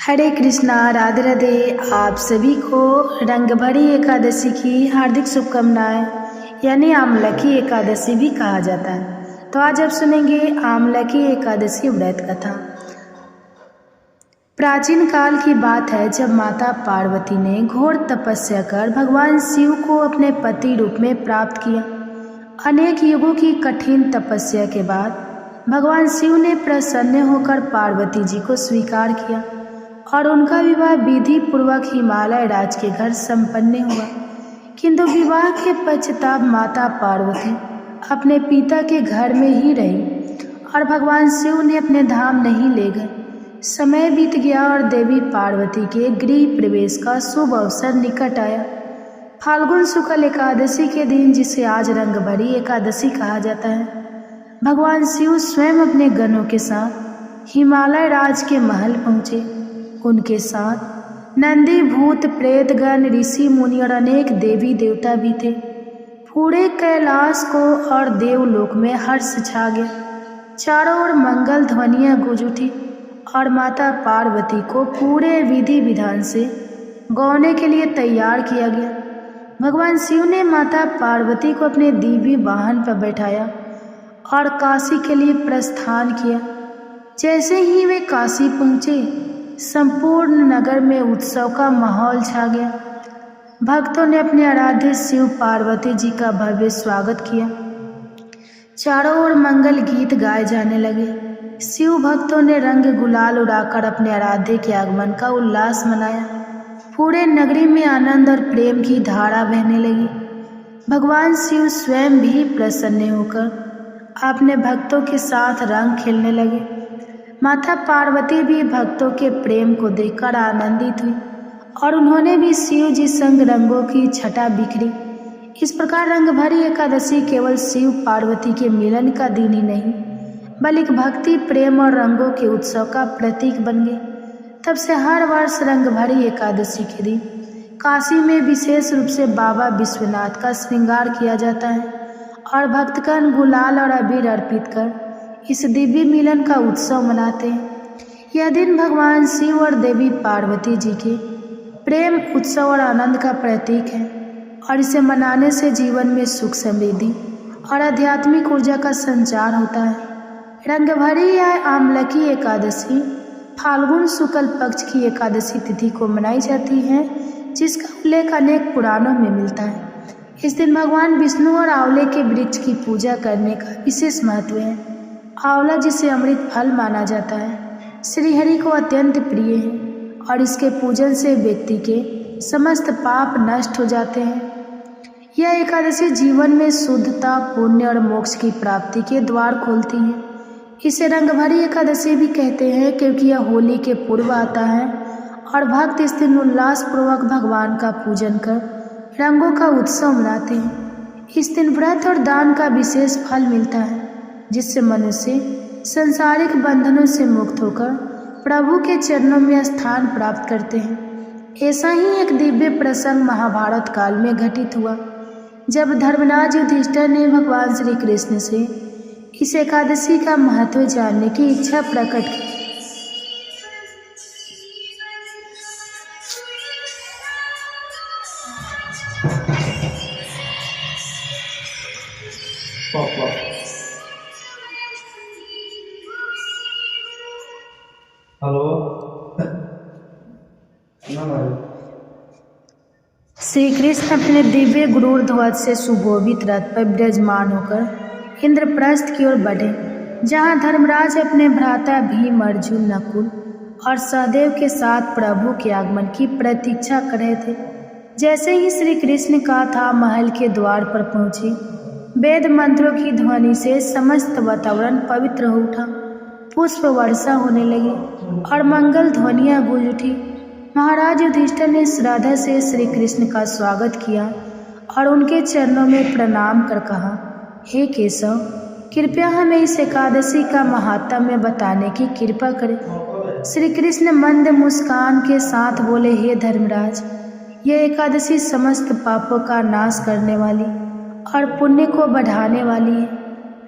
हरे कृष्णा, राधे राधे। आप सभी को रंगभरी एकादशी की हार्दिक शुभकामनाएं, यानी आमलकी एकादशी भी कहा जाता है। तो आज आप सुनेंगे आमलकी एकादशी व्रत कथा। प्राचीन काल की बात है जब माता पार्वती ने घोर तपस्या कर भगवान शिव को अपने पति रूप में प्राप्त किया। अनेक युगों की कठिन तपस्या के बाद भगवान शिव ने प्रसन्न होकर पार्वती जी को स्वीकार किया और उनका विवाह विधि पूर्वक हिमालय राज के घर संपन्न हुआ। किंतु विवाह के पश्चात माता पार्वती अपने पिता के घर में ही रही और भगवान शिव ने अपने धाम नहीं ले गए। समय बीत गया और देवी पार्वती के गृह प्रवेश का शुभ अवसर निकट आया। फाल्गुन शुक्ल एकादशी के दिन, जिसे आज रंगभरी एकादशी कहा जाता है, भगवान शिव स्वयं अपने गणों के साथ हिमालय राज के महल पहुँचे। उनके साथ नंदी, भूत, प्रेत गण, ऋषि मुनि और अनेक देवी देवता भी थे। पूरे कैलाश को और देवलोक में हर्ष छा गया। चारों ओर मंगल ध्वनियां गूंज उठी और माता पार्वती को पूरे विधि विधान से गौने के लिए तैयार किया गया। भगवान शिव ने माता पार्वती को अपने दिव्य वाहन पर बैठाया और काशी के लिए प्रस्थान किया। जैसे ही वे काशी पहुँचे, संपूर्ण नगर में उत्सव का माहौल छा गया। भक्तों ने अपने आराध्य शिव पार्वती जी का भव्य स्वागत किया। चारों ओर मंगल गीत गाए जाने लगे। शिव भक्तों ने रंग गुलाल उड़ाकर अपने आराध्य के आगमन का उल्लास मनाया। पूरे नगरी में आनंद और प्रेम की धारा बहने लगी। भगवान शिव स्वयं भी प्रसन्न होकर अपने भक्तों के साथ रंग खेलने लगे। माता पार्वती भी भक्तों के प्रेम को देखकर आनंदित हुई और उन्होंने भी शिव जी संग रंगों की छटा बिखरी। इस प्रकार रंगभरी एकादशी केवल शिव पार्वती के मिलन का दिन ही नहीं, बल्कि भक्ति, प्रेम और रंगों के उत्सव का प्रतीक बन गए। तब से हर वर्ष रंगभरी एकादशी के दिन काशी में विशेष रूप से बाबा विश्वनाथ का श्रृंगार किया जाता है और भक्तगण गुलाल और अबीर अर्पित कर इस दिव्य मिलन का उत्सव मनाते हैं। यह दिन भगवान शिव और देवी पार्वती जी के प्रेम, उत्सव और आनंद का प्रतीक है और इसे मनाने से जीवन में सुख, समृद्धि और आध्यात्मिक ऊर्जा का संचार होता है। रंगभरी या आमलकी एकादशी फाल्गुन शुक्ल पक्ष की एकादशी तिथि को मनाई जाती है, जिसका उल्लेख अनेक पुराणों में मिलता है। इस दिन भगवान विष्णु और आंवले के वृक्ष की पूजा करने का विशेष महत्व है। आंवला, जिसे अमृत फल माना जाता है, श्रीहरि को अत्यंत प्रिय है और इसके पूजन से व्यक्ति के समस्त पाप नष्ट हो जाते हैं। यह एकादशी जीवन में शुद्धता, पुण्य और मोक्ष की प्राप्ति के द्वार खोलती है। इसे रंगभरी एकादशी भी कहते हैं क्योंकि यह होली के पूर्व आता है और भक्त इस दिन उल्लासपूर्वक भगवान का पूजन कर रंगों का उत्सव मनाते हैं। इस दिन व्रत और दान का विशेष फल मिलता है, जिससे मनुष्य संसारिक बंधनों से मुक्त होकर प्रभु के चरणों में स्थान प्राप्त करते हैं। ऐसा ही एक दिव्य प्रसंग महाभारत काल में घटित हुआ, जब धर्मराज युधिष्ठिर ने भगवान श्री कृष्ण से इस एकादशी का महत्व जानने की इच्छा प्रकट की। श्री कृष्ण अपने दिव्य गुरूर ध्वज से सुशोभित रथ पर विराजमान होकर इंद्रप्रस्थ की ओर बढ़े, जहां धर्मराज अपने भ्राता भीम, अर्जुन, नकुल और सहदेव के साथ प्रभु के आगमन की प्रतीक्षा कर रहे थे। जैसे ही श्री कृष्ण का था महल के द्वार पर पहुंचे, वेद मंत्रों की ध्वनि से समस्त वातावरण पवित्र हो उठा। पुष्प वर्षा होने लगी और मंगल ध्वनियां गूंज उठी। महाराज युधिष्ठिर ने श्रद्धा से श्री कृष्ण का स्वागत किया और उनके चरणों में प्रणाम कर कहा, हे केशव, कृपया हमें इस एकादशी का महात्म्य बताने की कृपा करें। श्री कृष्ण मंद मुस्कान के साथ बोले, हे धर्मराज, यह एकादशी समस्त पापों का नाश करने वाली और पुण्य को बढ़ाने वाली है।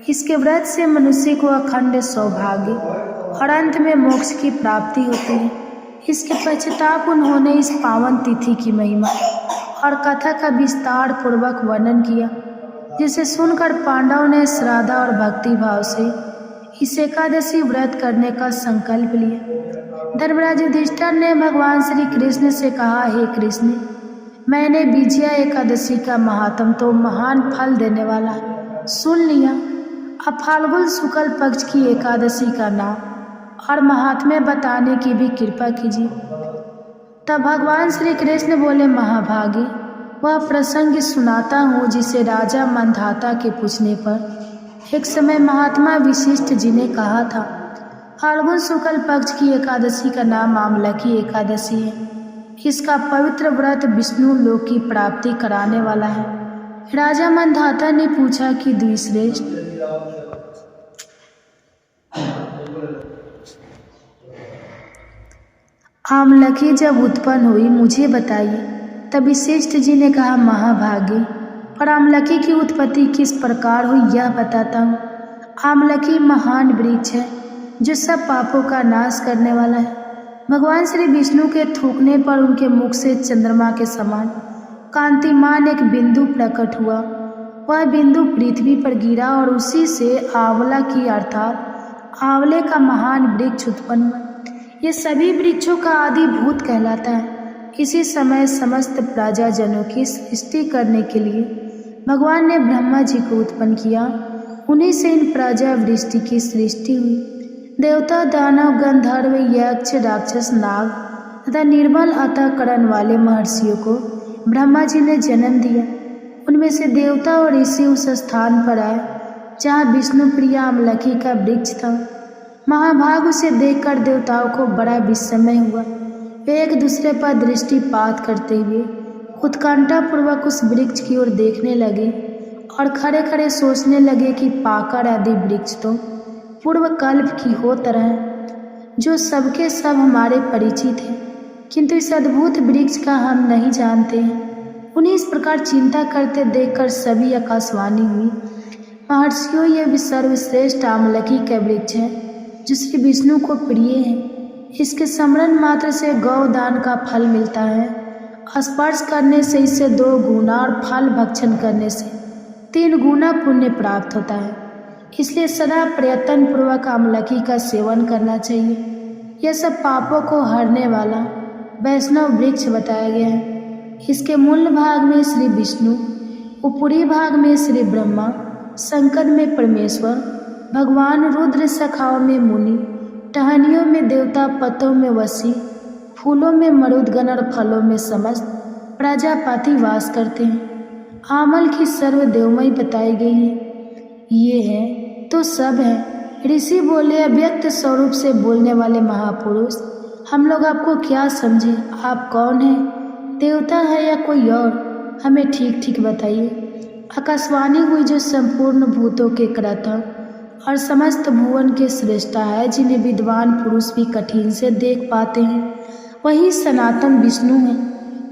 इसके व्रत से मनुष्य को अखंड सौभाग्य और अंत में मोक्ष की प्राप्ति होती है। इसके पश्चाताप उन्होंने इस पावन तिथि की महिमा और कथा का विस्तार पूर्वक वर्णन किया, जिसे सुनकर पांडवों ने श्रद्धा और भक्ति भाव से इस एकादशी व्रत करने का संकल्प लिया। धर्मराज युधिष्ठिर ने भगवान श्री कृष्ण से कहा, हे कृष्ण, मैंने विजया एकादशी का महात्म तो महान फल देने वाला है सुन लिया। अब फाल्गुन शुक्ल पक्ष की एकादशी का नाम और महात्म्य बताने की भी कृपा कीजिए। तब भगवान श्री कृष्ण बोले, महाभागे, वह प्रसंग सुनाता हूँ जिसे राजा मंधाता के पूछने पर एक समय महात्मा विशिष्ट जी ने कहा था। फाल्गुन शुक्ल पक्ष की एकादशी का नाम आमलकी एकादशी है। इसका पवित्र व्रत विष्णु लोक की प्राप्ति कराने वाला है। राजा मंधाता ने पूछा कि द्विश्रेष्ठ, आमलकी जब उत्पन्न हुई मुझे बताइए। तब विशिष्ट जी ने कहा, महाभागे, पर आमलकी की उत्पत्ति किस प्रकार हुई यह बताता हूँ। आमलकी महान वृक्ष है जो सब पापों का नाश करने वाला है। भगवान श्री विष्णु के थूकने पर उनके मुख से चंद्रमा के समान कांतिमान एक बिंदु प्रकट हुआ। वह बिंदु पृथ्वी पर गिरा और उसी से आंवला की अर्थात आंवले का महान वृक्ष उत्पन्न हुआ। ये सभी वृक्षों का आदि भूत कहलाता है। इसी समय समस्त प्रजाजनों की सृष्टि करने के लिए भगवान ने ब्रह्मा जी को उत्पन्न किया। उन्हीं से इन प्रजा वृष्टि की सृष्टि हुई। देवता, दानव, गंधर्व, यक्ष, राक्षस, नाग तथा निर्मल अंतःकरण वाले महर्षियों को ब्रह्मा जी ने जन्म दिया। उनमें से देवता और ऋषि उस स्थान पर आए जहाँ विष्णु प्रिय आमलकी का वृक्ष था। महाभाग उसे देखकर देवताओं को बड़ा विस्मय हुआ। वे एक दूसरे पर दृष्टिपात करते हुए उत्कंठापूर्वक उस वृक्ष की ओर देखने लगे और खड़े खड़े सोचने लगे कि पाकड़ आदि वृक्ष तो पूर्व कल्प की हो तरह जो सबके सब हमारे परिचित हैं, किंतु इस अद्भुत वृक्ष का हम नहीं जानते हैं। उन्हें इस प्रकार चिंता करते देखकर सभी आकाशवाणी हुई, महर्षियों, यह सर्वश्रेष्ठ आमलकी का वृक्ष है जो श्री विष्णु को प्रिय है। इसके स्मरण मात्र से गौदान का फल मिलता है। स्पर्श करने से इसे 2 गुना और फल भक्षण करने से 3 गुना पुण्य प्राप्त होता है। इसलिए सदा प्रयत्न पूर्वक आमलकी का सेवन करना चाहिए। यह सब पापों को हरने वाला वैष्णव वृक्ष बताया गया है। इसके मूल भाग में श्री विष्णु, ऊपरी भाग में श्री ब्रह्मा, संकट में परमेश्वर, भगवान रुद्र, शाखाओं में मुनि, टहनियों में देवता, पत्तों में वसी, फूलों में मरुदगण और फलों में समस्त प्रजापति वास करते हैं। आमल की सर्वदेवमयी बताई गई है। ये है तो सब है। ऋषि बोले, अव्यक्त स्वरूप से बोलने वाले महापुरुष, हम लोग आपको क्या समझे? आप कौन हैं? देवता है या कोई और? हमें ठीक ठीक बताइए। आकाशवाणी हुई जो संपूर्ण भूतों के कर्ता और समस्त भुवन के श्रेष्ठा है, जिन्हें विद्वान पुरुष भी कठिन से देख पाते हैं, वही सनातन विष्णु है।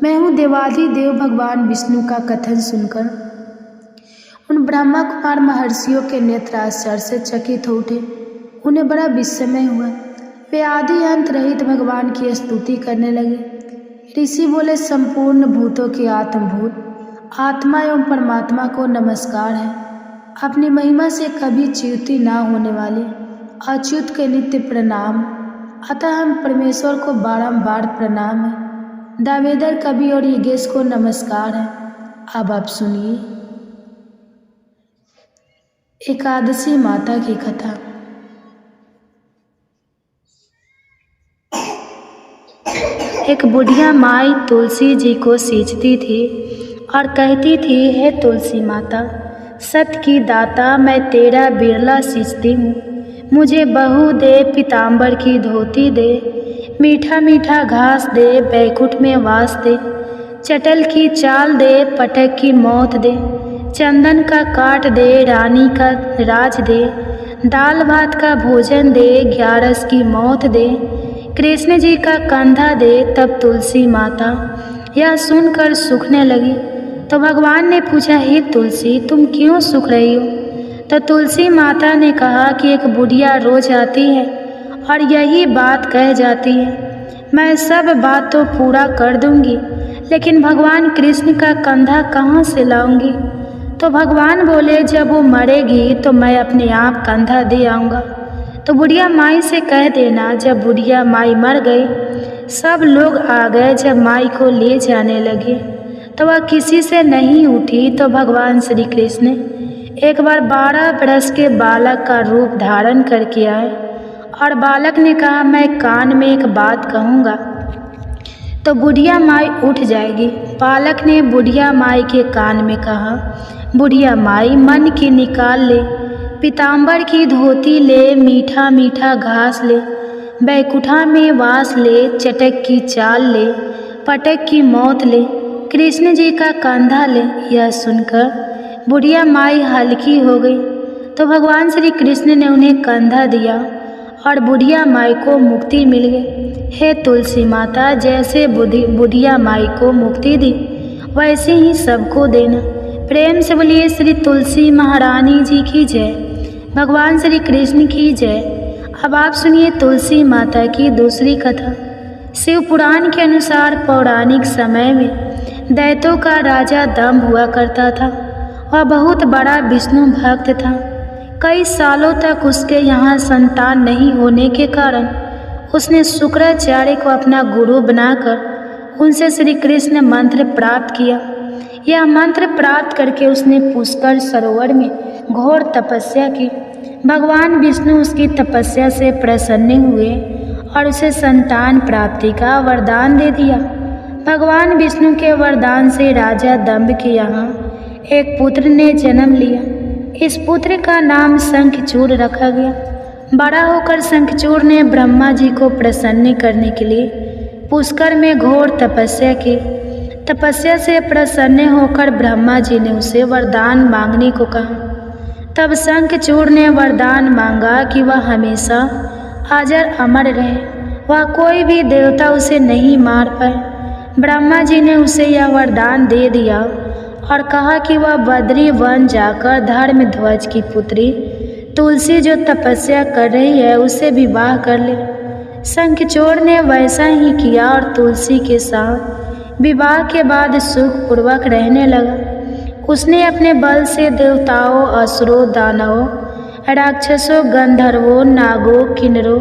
मैं हूँ देवाधिदेव भगवान विष्णु का कथन सुनकर उन ब्रह्मा कुमार महर्षियों के नेत्र आश्चर्य से चकित हो उठे। उन्हें बड़ा विस्मय हुआ। वे आदि अंत रहित भगवान की स्तुति करने लगे। ऋषि बोले, संपूर्ण भूतों के आत्मभूत आत्मा एवं परमात्मा को नमस्कार है। अपनी महिमा से कभी च्युति ना होने वाले अच्युत के नित्य प्रणाम। अतः हम परमेश्वर को बारंबार प्रणाम है। दावेदर कवि और योगेश को नमस्कार है। अब आप सुनिए एकादशी माता की कथा। एक बुढ़िया माई तुलसी जी को सींचती थी और कहती थी, हे तुलसी माता, सत की दाता, मैं तेरा बिरला सींचती हूँ। मुझे बहू दे, पीताम्बर की धोती दे, मीठा मीठा घास दे, बैकुंठ में वास दे, चटल की चाल दे, पटक की मौत दे, चंदन का काट दे, रानी का राज दे, दाल भात का भोजन दे, 11 की मौत दे, कृष्ण जी का कंधा दे। तब तुलसी माता यह सुनकर सूखने लगी। तो भगवान ने पूछा, हे तुलसी, तुम क्यों सूख रही हो? तो तुलसी माता ने कहा कि एक बुढ़िया रोज आती है और यही बात कह जाती है, मैं सब बात तो पूरा कर दूंगी, लेकिन भगवान कृष्ण का कंधा कहाँ से लाऊंगी? तो भगवान बोले, जब वो मरेगी तो मैं अपने आप कंधा दे आऊँगा। तो बुढ़िया माई से कह देना। जब बुढ़िया माई मर गई, सब लोग आ गए। जब माई को ले जाने लगे तो वह किसी से नहीं उठी। तो भगवान श्री कृष्ण एक बार 12 बरस के बालक का रूप धारण करके आए और बालक ने कहा, मैं कान में एक बात कहूँगा तो बुढ़िया माई उठ जाएगी। बालक ने बुढ़िया माई के कान में कहा, बुढ़िया माई मन की निकाल ले, पीताम्बर की धोती ले, मीठा मीठा घास ले, बैकुंठा में वास ले, चटक की चाल ले, पटक की मौत ले, कृष्ण जी का कंधा ले। यह सुनकर बुढ़िया माई हल्की हो गई। तो भगवान श्री कृष्ण ने उन्हें कंधा दिया और बुढ़िया माई को मुक्ति मिल गई। हे तुलसी माता, जैसे बुढ़िया माई को मुक्ति दी वैसे ही सबको देना। प्रेम से बोलिए श्री तुलसी महारानी जी की जय, भगवान श्री कृष्ण की जय। अब आप सुनिए तुलसी माता की दूसरी कथा। शिव पुराण के अनुसार पौराणिक समय में दैत्यों का राजा दंभ हुआ करता था। वह बहुत बड़ा विष्णु भक्त था। कई सालों तक उसके यहाँ संतान नहीं होने के कारण उसने शुक्राचार्य को अपना गुरु बनाकर उनसे श्री कृष्ण मंत्र प्राप्त किया। यह मंत्र प्राप्त करके उसने पुष्कर सरोवर में घोर तपस्या की। भगवान विष्णु उसकी तपस्या से प्रसन्न हुए और उसे संतान प्राप्ति का वरदान दे दिया। भगवान विष्णु के वरदान से राजा दंभ के यहाँ एक पुत्र ने जन्म लिया। इस पुत्र का नाम शंखचूड़ रखा गया। बड़ा होकर शंखचूड़ ने ब्रह्मा जी को प्रसन्न करने के लिए पुष्कर में घोर तपस्या की। तपस्या से प्रसन्न होकर ब्रह्मा जी ने उसे वरदान मांगने को कहा। तब शंखचूड़ ने वरदान मांगा कि वह हमेशा अजर अमर रहे, वह कोई भी देवता उसे नहीं मार पाए। ब्रह्मा जी ने उसे यह वरदान दे दिया और कहा कि वह बद्री वन जाकर धर्मध्वज की पुत्री तुलसी जो तपस्या कर रही है उससे विवाह कर ले। शंखचूड़ ने वैसा ही किया और तुलसी के साथ विवाह के बाद सुखपूर्वक रहने लगा। उसने अपने बल से देवताओं, असुरों, दानवों, राक्षसों, गंधर्वों, नागों, किन्नरों,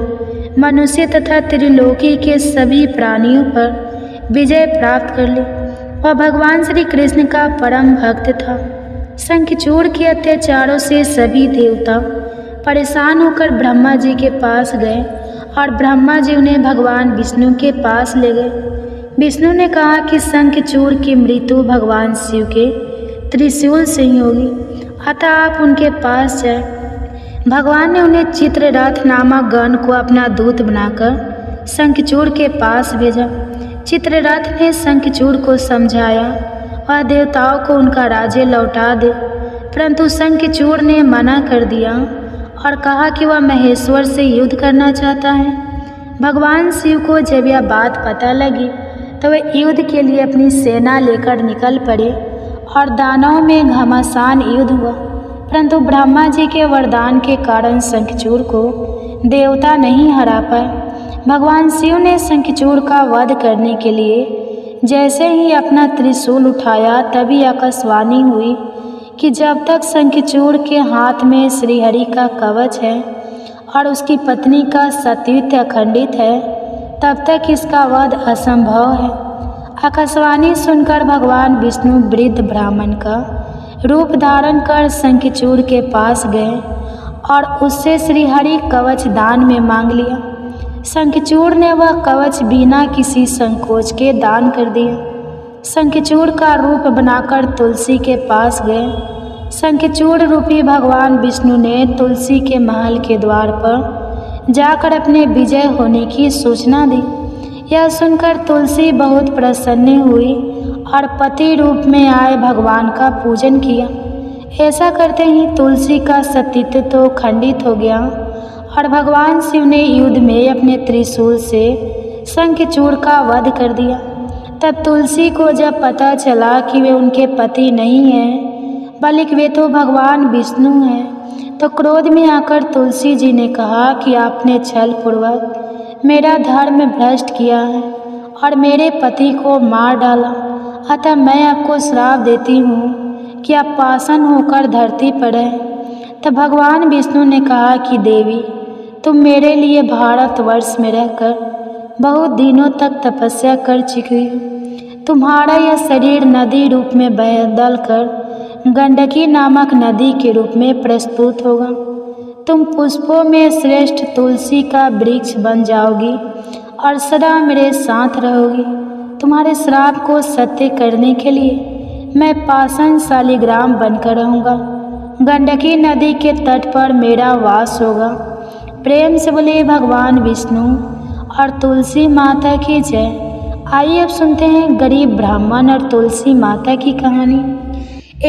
मनुष्य तथा त्रिलोकी के सभी प्राणियों पर विजय प्राप्त कर ली। वह भगवान श्री कृष्ण का परम भक्त था। शंखचूड़ के अत्याचारों से सभी देवता परेशान होकर ब्रह्मा जी के पास गए और ब्रह्मा जी उन्हें भगवान विष्णु के पास ले गए। विष्णु ने कहा कि शंखचूड़ की मृत्यु भगवान शिव के त्रिशूल से ही होगी, अतः आप उनके पास जाए। भगवान ने उन्हें चित्ररथ नामक गण को अपना दूत बनाकर शंखचूड़ के पास भेजा। चित्ररथ ने शंखचूड़ को समझाया वह देवताओं को उनका राज्य लौटा दे, परंतु शंखचूड़ ने मना कर दिया और कहा कि वह महेश्वर से युद्ध करना चाहता है। भगवान शिव को जब यह बात पता लगी तो वे युद्ध के लिए अपनी सेना लेकर निकल पड़े और दानवों में घमासान युद्ध हुआ, परंतु ब्रह्मा जी के वरदान के कारण शंखचूड़ को देवता नहीं हरा पाए। भगवान शिव ने शंखचूड़ का वध करने के लिए जैसे ही अपना त्रिशूल उठाया तभी आकाशवाणी हुई कि जब तक शंखचूड़ के हाथ में श्रीहरि का कवच है और उसकी पत्नी का सतीत्व अखंडित है तब तक इसका वध असंभव है। आकाशवाणी सुनकर भगवान विष्णु वृद्ध ब्राह्मण का रूप धारण कर शंखचूड़ के पास गए और उससे श्रीहरि कवच दान में मांग लिया। शंखचूड़ ने वह कवच बिना किसी संकोच के दान कर दिया। शंखचूड़ का रूप बनाकर तुलसी के पास गए। शंखचूड़ रूपी भगवान विष्णु ने तुलसी के महल के द्वार पर जाकर अपने विजय होने की सूचना दी। यह सुनकर तुलसी बहुत प्रसन्न हुई और पति रूप में आए भगवान का पूजन किया। ऐसा करते ही तुलसी का सतीत्व तो खंडित हो गया और भगवान शिव ने युद्ध में अपने त्रिशूल से शंखचूड़ का वध कर दिया। तब तुलसी को जब पता चला कि वे उनके पति नहीं हैं बल्कि वे तो भगवान विष्णु हैं, तो क्रोध में आकर तुलसी जी ने कहा कि आपने छल पूर्वक मेरा धर्म भ्रष्ट किया है और मेरे पति को मार डाला। अतः मैं आपको श्राप देती हूँ कि आप पाषाण होकर धरती पर रहें। तब भगवान विष्णु ने कहा कि देवी, तुम मेरे लिए भारतवर्ष में रहकर बहुत दिनों तक तपस्या कर चुकी हो। तुम्हारा यह शरीर नदी रूप में बदल कर गंडकी नामक नदी के रूप में प्रस्तुत होगा। तुम पुष्पों में श्रेष्ठ तुलसी का वृक्ष बन जाओगी और सदा मेरे साथ रहोगी। तुम्हारे श्राप को सत्य करने के लिए मैं पाषाण शालिग्राम बनकर रहूँगा। गंडकी नदी के तट पर मेरा वास होगा। प्रेम से बोले भगवान विष्णु और तुलसी माता की जय। आइए अब सुनते हैं गरीब ब्राह्मण और तुलसी माता की कहानी।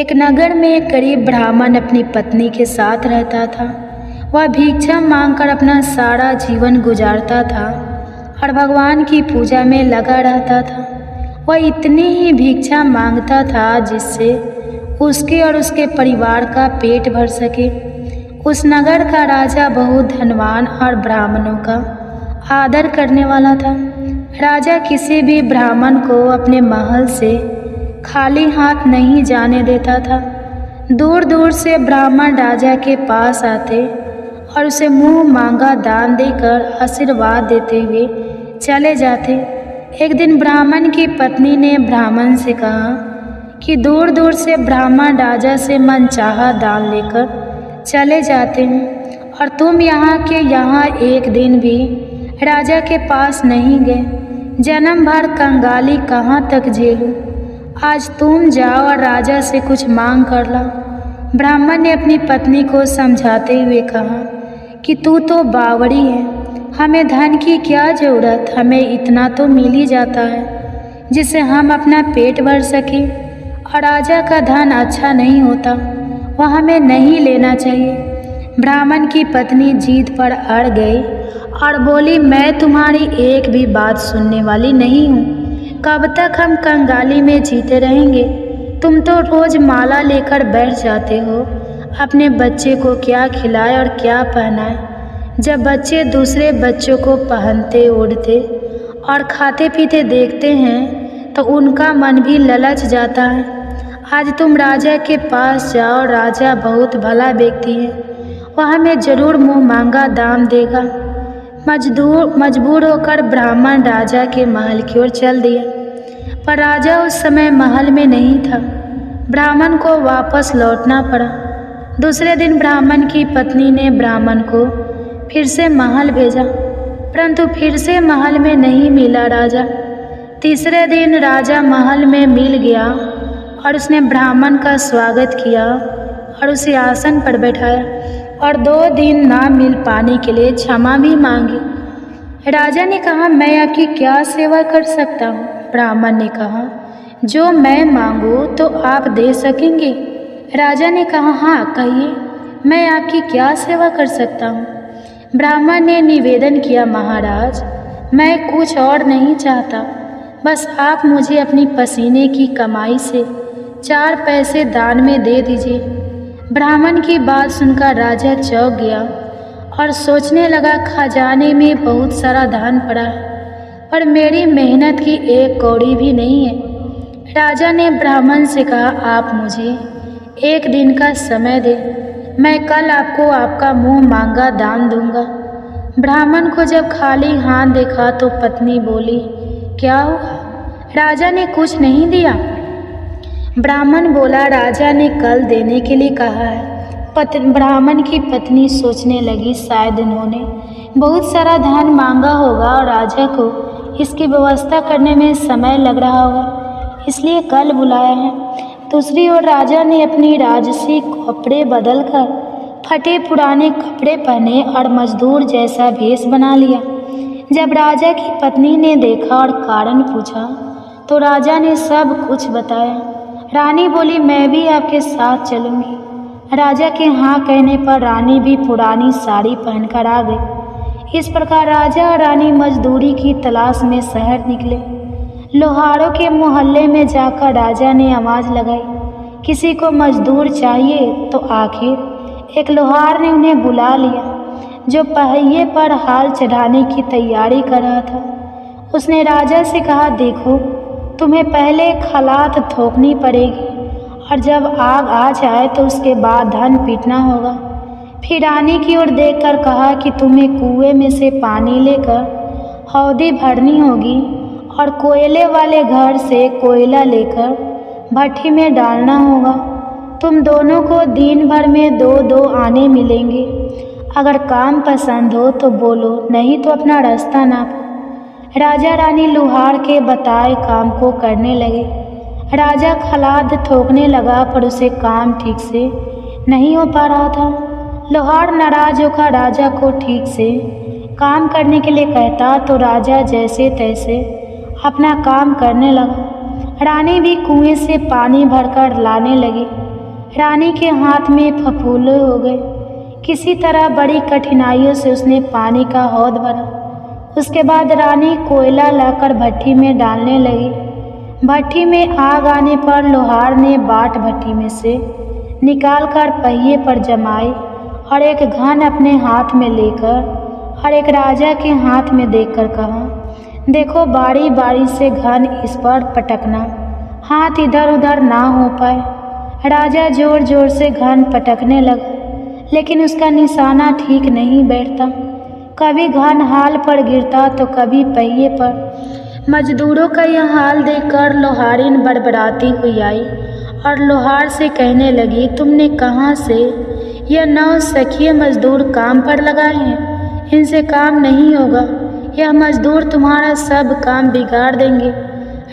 एक नगर में एक गरीब ब्राह्मण अपनी पत्नी के साथ रहता था। वह भिक्षा मांगकर अपना सारा जीवन गुजारता था और भगवान की पूजा में लगा रहता था। वह इतनी ही भिक्षा मांगता था जिससे उसके और उसके परिवार का पेट भर सके। उस नगर का राजा बहुत धनवान और ब्राह्मणों का आदर करने वाला था। राजा किसी भी ब्राह्मण को अपने महल से खाली हाथ नहीं जाने देता था। दूर दूर से ब्राह्मण राजा के पास आते और उसे मुंह मांगा दान देकर आशीर्वाद देते हुए चले जाते। एक दिन ब्राह्मण की पत्नी ने ब्राह्मण से कहा कि दूर दूर से ब्राह्मण राजा से मनचाहा दान लेकर चले जाते हैं और तुम यहाँ के यहाँ एक दिन भी राजा के पास नहीं गए। जन्म भर कंगाली कहाँ तक झेलूं। आज तुम जाओ और राजा से कुछ मांग कर ला। ब्राह्मण ने अपनी पत्नी को समझाते हुए कहा कि तू तो बावड़ी है, हमें धन की क्या ज़रूरत, हमें इतना तो मिल ही जाता है जिससे हम अपना पेट भर सकें। और राजा का धन अच्छा नहीं होता, वह हमें नहीं लेना चाहिए। ब्राह्मण की पत्नी जीत पर अड़ गई और बोली, मैं तुम्हारी एक भी बात सुनने वाली नहीं हूँ। कब तक हम कंगाली में जीते रहेंगे? तुम तो रोज़ माला लेकर बैठ जाते हो। अपने बच्चे को क्या खिलाए और क्या पहनाए? जब बच्चे दूसरे बच्चों को पहनते ओढ़ते और खाते पीते देखते हैं तो उनका मन भी ललच जाता है। आज तुम राजा के पास जाओ, राजा बहुत भला व्यक्ति है, वह हमें जरूर मुँह मांगा दाम देगा। मजबूर होकर ब्राह्मण राजा के महल की ओर चल दिया, पर राजा उस समय महल में नहीं था। ब्राह्मण को वापस लौटना पड़ा। दूसरे दिन ब्राह्मण की पत्नी ने ब्राह्मण को फिर से महल भेजा, परंतु फिर से महल में नहीं मिला राजा। तीसरे दिन राजा महल में मिल गया और उसने ब्राह्मण का स्वागत किया और उसे आसन पर बैठाया और 2 दिन ना मिल पाने के लिए क्षमा भी मांगी। राजा ने कहा, मैं आपकी क्या सेवा कर सकता हूँ? ब्राह्मण ने कहा, जो मैं मांगूँ तो आप दे सकेंगे? राजा ने कहा, हाँ कहिए, मैं आपकी क्या सेवा कर सकता हूँ? ब्राह्मण ने निवेदन किया, महाराज मैं कुछ और नहीं चाहता, बस आप मुझे अपनी पसीने की कमाई से 4 पैसे दान में दे दीजिए। ब्राह्मण की बात सुनकर राजा चौंक गया और सोचने लगा, खजाने में बहुत सारा धन पड़ा है, पर मेरी मेहनत की 1 कौड़ी भी नहीं है। राजा ने ब्राह्मण से कहा, आप मुझे 1 दिन का समय दें, मैं कल आपको आपका मुंह मांगा दान दूंगा। ब्राह्मण को जब खाली हाथ देखा तो पत्नी बोली, क्या हुआ? राजा ने कुछ नहीं दिया? ब्राह्मण बोला, राजा ने कल देने के लिए कहा है। ब्राह्मण की पत्नी सोचने लगी, शायद इन्होंने बहुत सारा धन मांगा होगा और राजा को इसकी व्यवस्था करने में समय लग रहा होगा, इसलिए कल बुलाया है। दूसरी ओर राजा ने अपनी राजसी कपड़े बदलकर फटे पुराने कपड़े पहने और मजदूर जैसा भेष बना लिया। जब राजा की पत्नी ने देखा और कारण पूछा तो राजा ने सब कुछ बताया। रानी बोली, मैं भी आपके साथ चलूँगी। राजा के हाँ कहने पर रानी भी पुरानी साड़ी पहनकर आ गई। इस प्रकार राजा और रानी मजदूरी की तलाश में शहर निकले। लोहारों के मोहल्ले में जाकर राजा ने आवाज़ लगाई, किसी को मजदूर चाहिए? तो आखिर एक लोहार ने उन्हें बुला लिया। जो पहिए पर हाल चढ़ाने की तैयारी कर रहा था। उसने राजा से कहा, देखो, तुम्हें पहले खलात ठोकनी पड़ेगी और जब आग आ जाए तो उसके बाद धन पीटना होगा। फिर रानी की ओर देखकर कहा कि तुम्हें कुएं में से पानी लेकर हौदी भरनी होगी और कोयले वाले घर से कोयला लेकर भट्टी में डालना होगा। तुम दोनों को दिन भर में 2-2 आने मिलेंगे। अगर काम पसंद हो तो बोलो, नहीं तो अपना रास्ता नापो। राजा रानी लोहार के बताए काम को करने लगे। राजा खलाद ठोकने लगा पर उसे काम ठीक से नहीं हो पा रहा था। लोहार नाराज होकर राजा को ठीक से काम करने के लिए कहता तो राजा जैसे तैसे अपना काम करने लगा। रानी भी कुएं से पानी भरकर लाने लगी। रानी के हाथ में फफूंद हो गए। किसी तरह बड़ी कठिनाइयों से उसने पानी का हौद भरा। उसके बाद रानी कोयला लाकर भट्टी में डालने लगी। भट्टी में आग आने पर लोहार ने बाट भट्टी में से निकालकर पहिए पर जमाए और एक घन अपने हाथ में लेकर और एक राजा के हाथ में देकर कहा, देखो, बारी बारी से घन इस पर पटकना, हाथ इधर उधर ना हो पाए। राजा जोर जोर से घन पटकने लगा, लेकिन उसका निशाना ठीक नहीं बैठता। कभी घन हाल पर गिरता तो कभी पहिए पर। मजदूरों का यह हाल देखकर लोहारिन बड़बड़ाती हुई आई और लोहार से कहने लगी, तुमने कहाँ से यह 9 सखिए मजदूर काम पर लगाए हैं? इनसे काम नहीं होगा। यह मजदूर तुम्हारा सब काम बिगाड़ देंगे।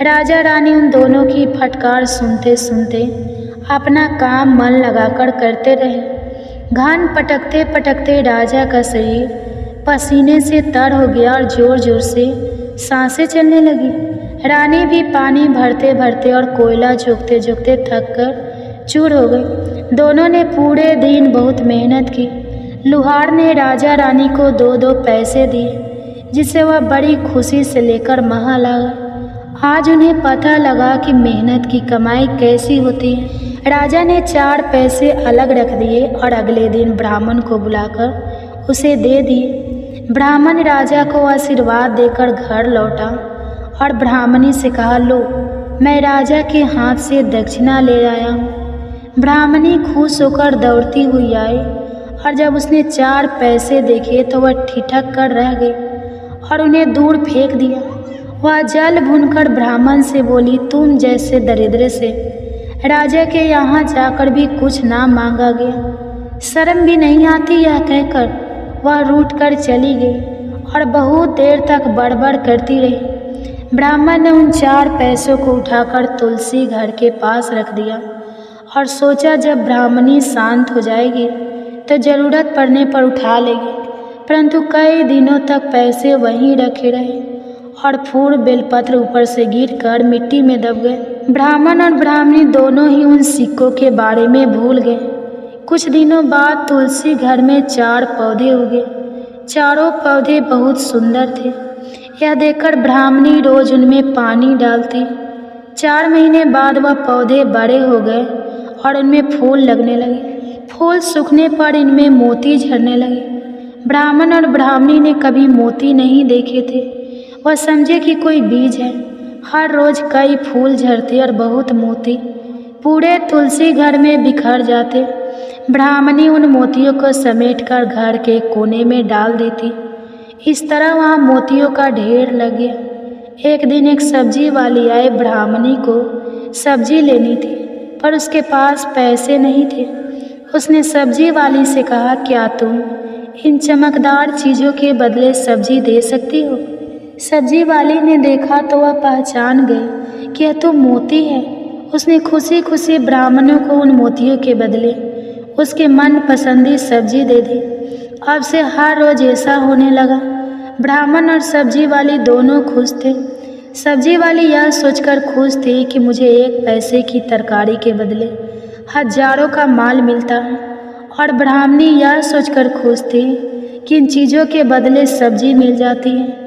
राजा रानी उन दोनों की फटकार सुनते सुनते अपना काम मन लगाकर करते रहे। घान पटकते पटकते राजा का शरीर पसीने से तर हो गया और जोर जोर से सांसें चलने लगी। रानी भी पानी भरते भरते और कोयला झोंकते झोंकते थक कर चूर हो गई। दोनों ने पूरे दिन बहुत मेहनत की। लोहार ने राजा रानी को 2-2 पैसे दिए, जिसे वह बड़ी खुशी से लेकर महल आ गए। आज उन्हें पता लगा कि मेहनत की कमाई कैसी होती है। राजा ने 4 पैसे अलग रख दिए और अगले दिन ब्राह्मण को बुलाकर उसे दे दिए। ब्राह्मण राजा को आशीर्वाद देकर घर लौटा और ब्राह्मणी से कहा, लो, मैं राजा के हाथ से दक्षिणा ले आया हूँ। ब्राह्मणी खुश होकर दौड़ती हुई आई और जब उसने 4 पैसे देखे तो वह ठिठक कर रह गई और उन्हें दूर फेंक दिया। वह जल भूनकर ब्राह्मण से बोली, तुम जैसे दरिद्र से राजा के यहाँ जाकर भी कुछ ना मांगा गया, शर्म भी नहीं आती? यह कहकर वह रूठ कर चली गई और बहुत देर तक बड़बड़ करती रही। ब्राह्मण ने उन 4 पैसों को उठाकर तुलसी घर के पास रख दिया और सोचा जब ब्राह्मणी शांत हो जाएगी तो ज़रूरत पड़ने पर उठा लेगी। परंतु कई दिनों तक पैसे वहीं रखे रहे और फूल बेलपत्र ऊपर से गिरकर मिट्टी में दब गए। ब्राह्मण और ब्राह्मणी दोनों ही उन सिक्कों के बारे में भूल गए। कुछ दिनों बाद तुलसी घर में 4 पौधे उगे। चारों पौधे बहुत सुंदर थे। यह देखकर ब्राह्मणी रोज उनमें पानी डालती। 4 महीने बाद वह पौधे बड़े हो गए और उनमें फूल लगने लगे। फूल सूखने पर इनमें मोती झरने लगे। ब्राह्मण और ब्राह्मणी ने कभी मोती नहीं देखे थे। वह समझे कि कोई बीज है। हर रोज कई फूल झरते और बहुत मोती पूरे तुलसी घर में बिखर जाते। ब्राह्मणी उन मोतियों को समेटकर घर के कोने में डाल देती। इस तरह वहाँ मोतियों का ढेर लग गया। एक दिन एक सब्जी वाली आए। ब्राह्मणी को सब्जी लेनी थी पर उसके पास पैसे नहीं थे। उसने सब्जी वाली से कहा, क्या तुम इन चमकदार चीज़ों के बदले सब्जी दे सकती हो? सब्जी वाली ने देखा तो वह पहचान गई कि यह तो मोती है। उसने खुशी खुशी ब्राह्मणों को उन मोतियों के बदले उसके मन पसंदी सब्जी दे दी। अब से हर रोज ऐसा होने लगा। ब्राह्मण और सब्जी वाली दोनों खुश थे। सब्जी वाली यह सोचकर खुश थी कि मुझे 1 पैसे की तरकारी के बदले हजारों का माल मिलता है, और ब्राह्मणी यह सोचकर खुश थी कि इन चीज़ों के बदले सब्जी मिल जाती है।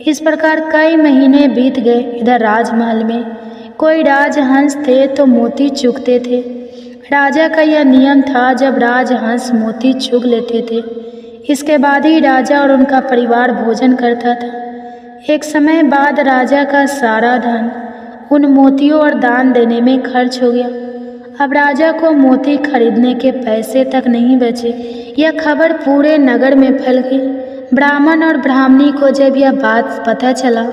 इस प्रकार कई महीने बीत गए। इधर राजमहल में कोई राजहंस थे तो मोती चुगते थे। राजा का यह नियम था, जब राजहंस मोती चुग लेते थे इसके बाद ही राजा और उनका परिवार भोजन करता था। एक समय बाद राजा का सारा धन उन मोतियों और दान देने में खर्च हो गया। अब राजा को मोती खरीदने के पैसे तक नहीं बचे। यह खबर पूरे नगर में फैल गई। ब्राह्मण और ब्राह्मणी को जब यह बात पता चला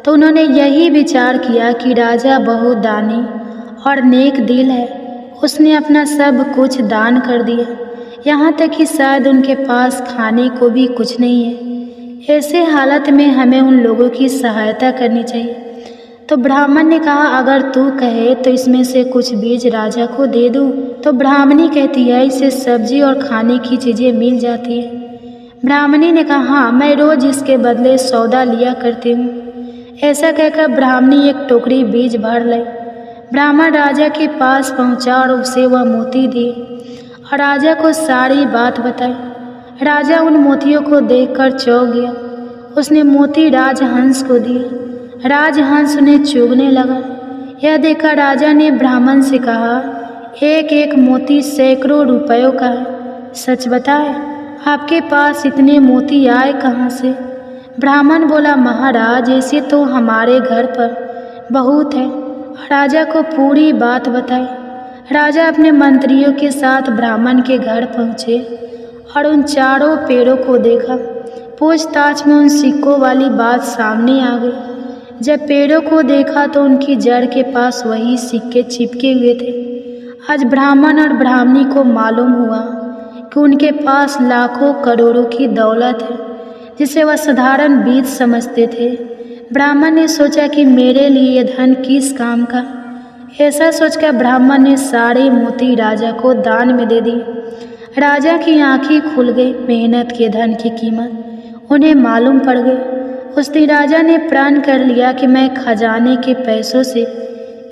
तो उन्होंने यही विचार किया कि राजा बहुत दानी और नेक दिल है। उसने अपना सब कुछ दान कर दिया, यहाँ तक कि शायद उनके पास खाने को भी कुछ नहीं है। ऐसे हालत में हमें उन लोगों की सहायता करनी चाहिए। तो ब्राह्मण ने कहा, अगर तू कहे तो इसमें से कुछ बीज राजा को दे दूँ। तो ब्राह्मणी कहती है, इसे सब्जी और खाने की चीज़ें मिल जाती है। ब्राह्मणी ने कहा, हाँ, मैं रोज़ इसके बदले सौदा लिया करती हूँ। ऐसा कहकर ब्राह्मणी एक टोकरी बीज भर लाई। ब्राह्मण राजा के पास पहुँचा और उसे वह मोती दिए और राजा को सारी बात बताई। राजा उन मोतियों को देखकर चौंक गया। उसने मोती राजहंस को दिए। राजहंस उन्हें चुगने लगा। यह देखकर राजा ने ब्राह्मण से कहा, एक एक मोती सैकड़ों रुपयों का है। सच बताए, आपके पास इतने मोती आए कहाँ से? ब्राह्मण बोला, महाराज, ऐसे तो हमारे घर पर बहुत है। राजा को पूरी बात बताई। राजा अपने मंत्रियों के साथ ब्राह्मण के घर पहुँचे और उन चारों पेड़ों को देखा। पूछताछ में उन सिक्कों वाली बात सामने आ गई। जब पेड़ों को देखा तो उनकी जड़ के पास वही सिक्के चिपके हुए थे। आज ब्राह्मण और ब्राह्मणी को मालूम हुआ कि उनके पास लाखों करोड़ों की दौलत है, जिसे वह साधारण बीज समझते थे। ब्राह्मण ने सोचा कि मेरे लिए यह धन किस काम का। ऐसा सोचकर ब्राह्मण ने सारे मोती राजा को दान में दे दिए। राजा की आंखें खुल गई। मेहनत के धन की कीमत उन्हें मालूम पड़ गई। उस दिन राजा ने प्रण कर लिया कि मैं खजाने के पैसों से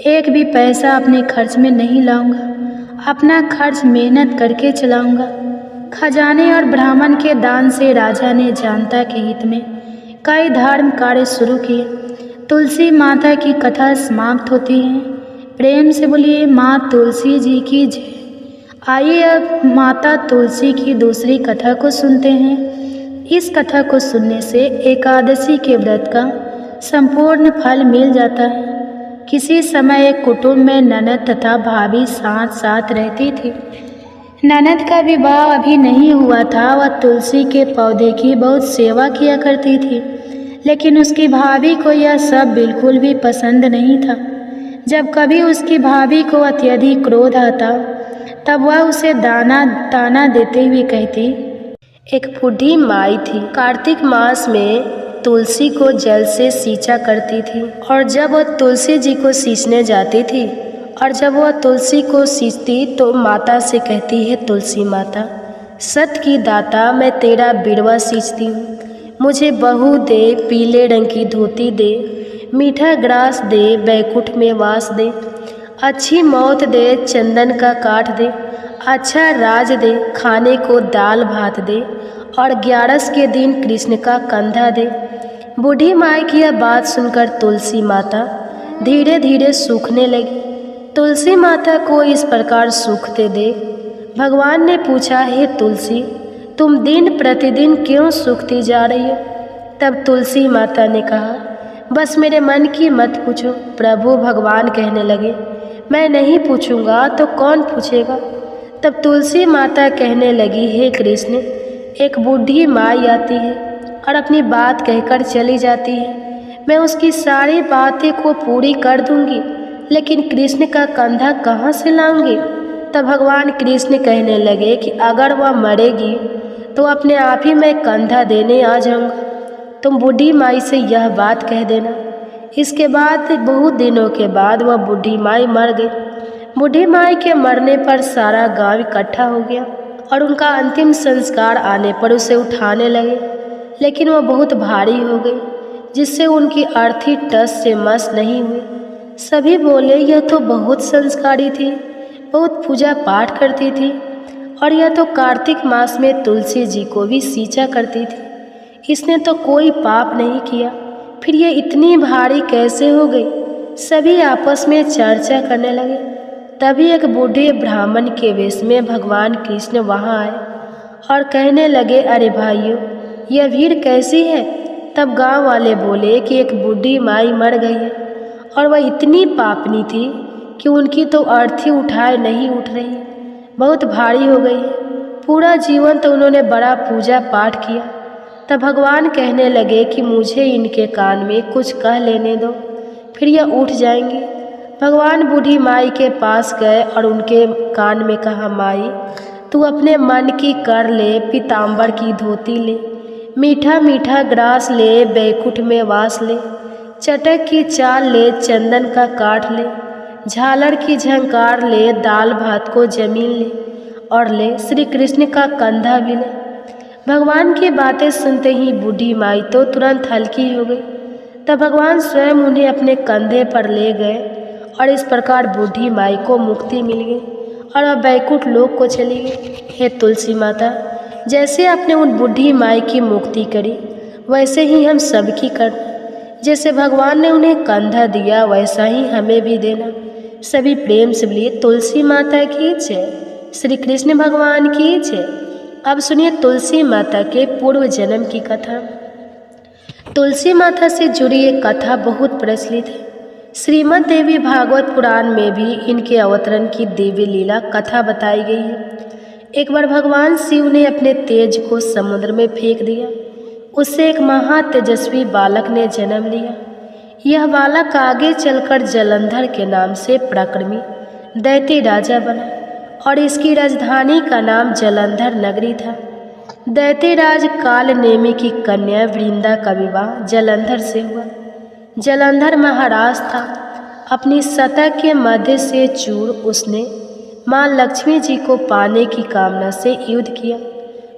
एक भी पैसा अपने खर्च में नहीं लाऊंगा। अपना खर्च मेहनत करके चलाऊंगा। खजाने और ब्राह्मण के दान से राजा ने जनता के हित में कई धर्म कार्य शुरू किए। तुलसी माता की कथा समाप्त होती है। प्रेम से बोलिए, माँ तुलसी जी की जय। आइए अब माता तुलसी की दूसरी कथा को सुनते हैं। इस कथा को सुनने से एकादशी के व्रत का संपूर्ण फल मिल जाता है। किसी समय एक कुटुंब में ननद तथा भाभी साथ साथ रहती थी। ननद का विवाह अभी नहीं हुआ था। वह तुलसी के पौधे की बहुत सेवा किया करती थी, लेकिन उसकी भाभी को यह सब बिल्कुल भी पसंद नहीं था। जब कभी उसकी भाभी को अत्यधिक क्रोध आता तब वह उसे ताना देते हुए कहती, एक बूढ़ी माई थी, कार्तिक मास में तुलसी को जल से सींचा करती थी और जब वह तुलसी जी को सींचने जाती थी और जब वह तुलसी को सींचती तो माता से कहती है, तुलसी माता, सत की दाता, मैं तेरा बिरवा सींचती हूँ। मुझे बहू दे, पीले रंग की धोती दे, मीठा ग्रास दे, बैकुंठ में वास दे, अच्छी मौत दे, चंदन का काठ दे, अच्छा राज दे, खाने को दाल भात दे और 11 के दिन कृष्ण का कंधा दे। बूढ़ी माई की यह बात सुनकर तुलसी माता धीरे धीरे सूखने लगी। तुलसी माता को इस प्रकार सूखते देख भगवान ने पूछा, हे तुलसी, तुम दिन प्रतिदिन क्यों सूखती जा रही हो? तब तुलसी माता ने कहा, बस मेरे मन की मत पूछो। प्रभु भगवान कहने लगे, मैं नहीं पूछूंगा तो कौन पूछेगा? तब तुलसी माता कहने लगी, हे कृष्ण, एक बूढ़ी माई आती है और अपनी बात कहकर चली जाती है। मैं उसकी सारी बातें को पूरी कर दूंगी, लेकिन कृष्ण का कंधा कहाँ से लाऊंगी? तब भगवान कृष्ण कहने लगे कि अगर वह मरेगी तो अपने आप ही मैं कंधा देने आ जाऊंगा। तुम बूढ़ी माई से यह बात कह देना। इसके बाद बहुत दिनों के बाद वह बूढ़ी माई मर गई। बूढ़ी माई के मरने पर सारा गांव इकट्ठा हो गया और उनका अंतिम संस्कार आने पर उसे उठाने लगे, लेकिन वह बहुत भारी हो गई, जिससे उनकी अर्थी टस से मस नहीं हुई। सभी बोले, यह तो बहुत संस्कारी थी, बहुत पूजा पाठ करती थी और यह तो कार्तिक मास में तुलसी जी को भी सींचा करती थी। इसने तो कोई पाप नहीं किया, फिर ये इतनी भारी कैसे हो गई? सभी आपस में चर्चा करने लगे। तभी एक बूढ़े ब्राह्मण के वेश में भगवान कृष्ण वहाँ आए और कहने लगे, अरे भाइयों, यह भीड़ कैसी है? तब गांव वाले बोले कि एक बूढ़ी माई मर गई है और वह इतनी पापनी थी कि उनकी तो अर्थी उठाए नहीं उठ रही, बहुत भारी हो गई है। पूरा जीवन तो उन्होंने बड़ा पूजा पाठ किया। तब भगवान कहने लगे कि मुझे इनके कान में कुछ कह लेने दो, फिर यह उठ जाएंगी। भगवान बूढ़ी माई के पास गए और उनके कान में कहा, माई, तू अपने मन की कर ले, पीताम्बर की धोती ले, मीठा मीठा ग्रास ले, बैकुंठ में वास ले, चटक की चाल ले, चंदन का काठ ले, झालर की झंकार ले, दाल भात को जमीन ले, और ले श्री कृष्ण का कंधा भी ले। भगवान की बातें सुनते ही बूढ़ी माई तो तुरंत हल्की हो गई। तब भगवान स्वयं उन्हें अपने कंधे पर ले गए और इस प्रकार बूढ़ी माई को मुक्ति मिल गई और वह बैकुंठ लोक को चली गई। हे तुलसी माता, जैसे आपने उन बूढ़ी माई की मुक्ति करी, वैसे ही हम सबकी करना। जैसे भगवान ने उन्हें कंधा दिया, वैसा ही हमें भी देना। सभी प्रेम से बोलिए, तुलसी माता की जय, श्री कृष्ण भगवान की जय। अब सुनिए तुलसी माता के पूर्व जन्म की कथा। तुलसी माता से जुड़ी एक कथा बहुत प्रचलित है। श्रीमद् देवी भागवत पुराण में भी इनके अवतरण की दिव्य लीला कथा बताई गई है। एक बार भगवान शिव ने अपने तेज को समुद्र में फेंक दिया। उससे एक महा तेजस्वी बालक ने जन्म लिया। यह बालक आगे चलकर जलंधर के नाम से पराक्रमी दैत्य राजा बना और इसकी राजधानी का नाम जलंधर नगरी था। दैत्यराज काल नेमी की कन्या वृंदा का विवाह जलंधर से हुआ। जलंधर महाराज था। अपनी सतह के मध्य से चूर उसने माँ लक्ष्मी जी को पाने की कामना से युद्ध किया,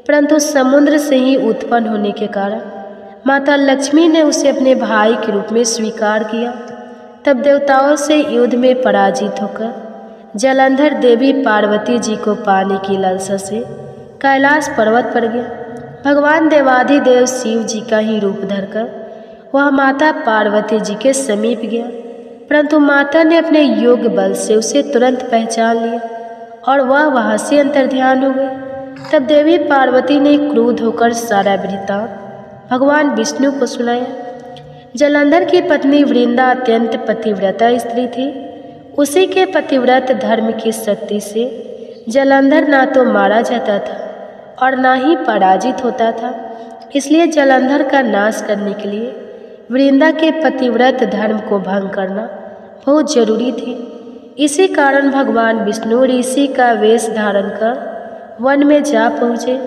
परंतु समुद्र से ही उत्पन्न होने के कारण माता लक्ष्मी ने उसे अपने भाई के रूप में स्वीकार किया। तब देवताओं से युद्ध में पराजित होकर जलंधर देवी पार्वती जी को पाने की लालसा से कैलाश पर्वत पर गया। भगवान देवाधिदेव शिव जी का ही रूप धरकर वह माता पार्वती जी के समीप गया, परंतु माता ने अपने योग बल से उसे तुरंत पहचान लिया और वह वहाँ से अंतर्ध्यान हो गई। तब देवी पार्वती ने क्रुद्ध होकर सारा वृत्तांत भगवान विष्णु को सुनाया। जलंधर की पत्नी वृंदा अत्यंत पतिव्रता स्त्री थी। उसी के पतिव्रत धर्म की शक्ति से जलंधर ना तो मारा जाता था और ना ही पराजित होता था। इसलिए जलंधर का नाश करने के लिए वृंदा के पतिव्रत धर्म को भंग करना बहुत जरूरी थी। इसी कारण भगवान विष्णु ऋषि का वेश धारण कर वन में जा पहुँचे,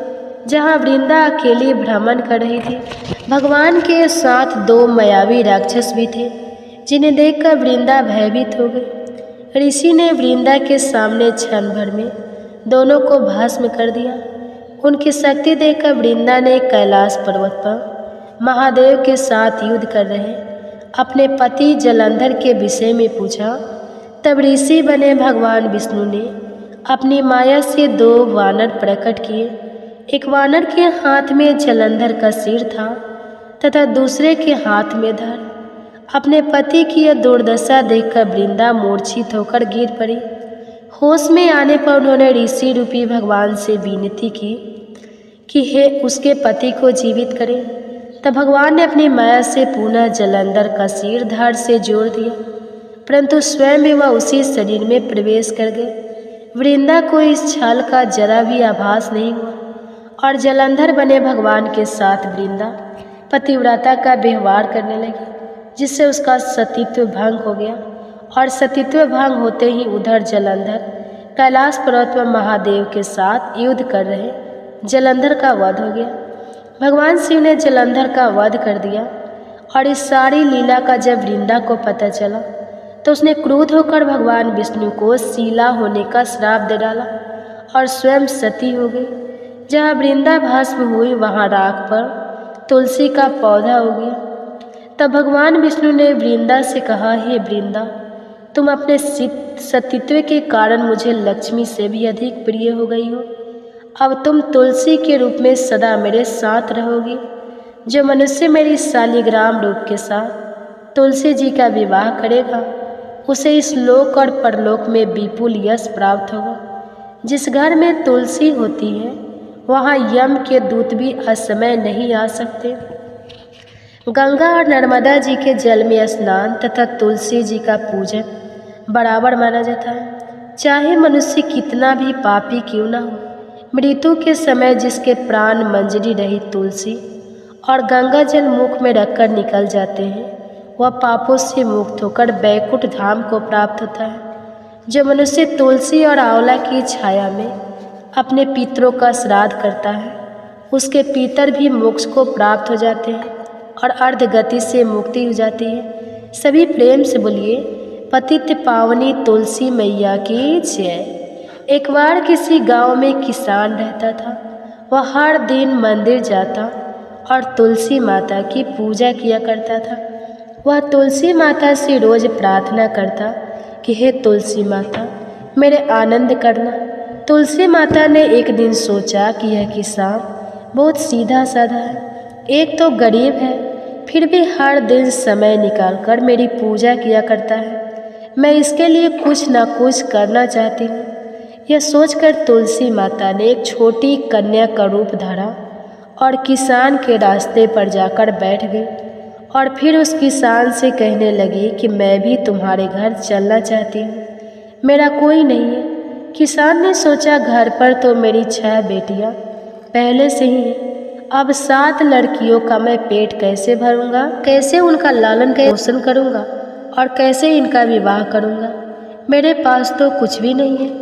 जहाँ वृंदा अकेली भ्रमण कर रही थी। भगवान के साथ दो मायावी राक्षस भी थे, जिन्हें देखकर वृंदा भयभीत हो गई। ऋषि ने वृंदा के सामने क्षण भर में दोनों को भस्म कर दिया। उनकी शक्ति देखकर वृंदा ने कैलाश पर्वत पर महादेव के साथ युद्ध कर रहे अपने पति जलंधर के विषय में पूछा। तब ऋषि बने भगवान विष्णु ने अपनी माया से दो वानर प्रकट किए। एक वानर के हाथ में जलंधर का सिर था तथा दूसरे के हाथ में धड़। अपने पति की यह दुर्दशा देखकर वृंदा मूर्छित होकर गिर पड़ी। होश में आने पर उन्होंने ऋषि रूपी भगवान से विनती की कि हे उसके पति को जीवित करें। तब भगवान ने अपनी माया से पुनः जलंधर का सिर धड़ से जोड़ दिया, परंतु स्वयं भी वह उसी शरीर में प्रवेश कर गए। वृंदा को इस छल का जरा भी आभास नहीं हुआ और जलंधर बने भगवान के साथ वृंदा पतिव्रता का व्यवहार करने लगी, जिससे उसका सतीत्व भंग हो गया। और सतीत्व भंग होते ही उधर जलंधर कैलाश पर्वत पर महादेव के साथ युद्ध कर रहे जलंधर का वध हो गया। भगवान शिव ने जलंधर का वध कर दिया और इस सारी लीला का जब वृंदा को पता चला तो उसने क्रुद्ध होकर भगवान विष्णु को शीला होने का श्राप दे डाला और स्वयं सती हो गई। जहाँ वृंदा भस्म हुई वहाँ राख पर तुलसी का पौधा हो गया। तब भगवान विष्णु ने वृंदा से कहा, हे वृंदा, तुम अपने सतीत्व के कारण मुझे लक्ष्मी से भी अधिक प्रिय हो गई हो। अब तुम तुलसी के रूप में सदा मेरे साथ रहोगी। जो मनुष्य मेरी शालिग्राम रूप के साथ तुलसी जी का विवाह करेगा उसे इस लोक और परलोक में विपुल यश प्राप्त होगा। जिस घर में तुलसी होती है वहाँ यम के दूत भी असमय नहीं आ सकते। गंगा और नर्मदा जी के जल में स्नान तथा तुलसी जी का पूजन बराबर माना जाता है। चाहे मनुष्य कितना भी पापी क्यों न हो, मृत्यु के समय जिसके प्राण मंजरी रही तुलसी और गंगा जल मुख में रखकर निकल जाते हैं, वह पापों से मुक्त होकर बैकुंठ धाम को प्राप्त होता है। जो मनुष्य तुलसी और आंवला की छाया में अपने पितरों का श्राद्ध करता है, उसके पितर भी मोक्ष को प्राप्त हो जाते हैं और अर्ध गति से मुक्ति हो जाती है। सभी प्रेम से बोलिए, पतित पावनी तुलसी मैया की जय। एक बार किसी गांव में किसान रहता था। वह हर दिन मंदिर जाता और तुलसी माता की पूजा किया करता था। वह तुलसी माता से रोज प्रार्थना करता कि हे तुलसी माता, मेरे आनंद करना। तुलसी माता ने एक दिन सोचा कि यह किसान बहुत सीधा साधा है, एक तो गरीब है, फिर भी हर दिन समय निकालकर मेरी पूजा किया करता है। मैं इसके लिए कुछ न कुछ करना चाहती हूँ। यह सोचकर तुलसी माता ने एक छोटी कन्या का रूप धरा और किसान के रास्ते पर जाकर बैठ गई और फिर उस किसान से कहने लगी कि मैं भी तुम्हारे घर चलना चाहती हूँ, मेरा कोई नहीं है। किसान ने सोचा, घर पर तो मेरी 6 बेटियाँ पहले से ही हैं, अब 7 लड़कियों का मैं पेट कैसे भरूंगा, कैसे उनका लालन पोषण करूंगा और कैसे इनका विवाह करूंगा। मेरे पास तो कुछ भी नहीं है।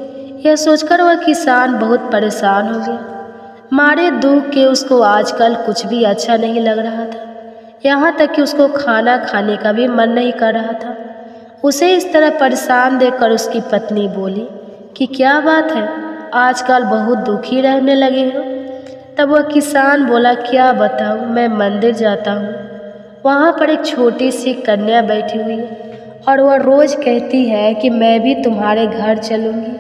यह सोचकर वह किसान बहुत परेशान हो गया। मारे दुख के उसको आजकल कुछ भी अच्छा नहीं लग रहा था, यहाँ तक कि उसको खाना खाने का भी मन नहीं कर रहा था। उसे इस तरह परेशान देखकर उसकी पत्नी बोली कि क्या बात है, आजकल बहुत दुखी रहने लगे हो। तब वह किसान बोला, क्या बताऊँ, मैं मंदिर जाता हूँ, वहाँ पर एक छोटी सी कन्या बैठी हुई है और वह रोज़ कहती है कि मैं भी तुम्हारे घर चलूँगी।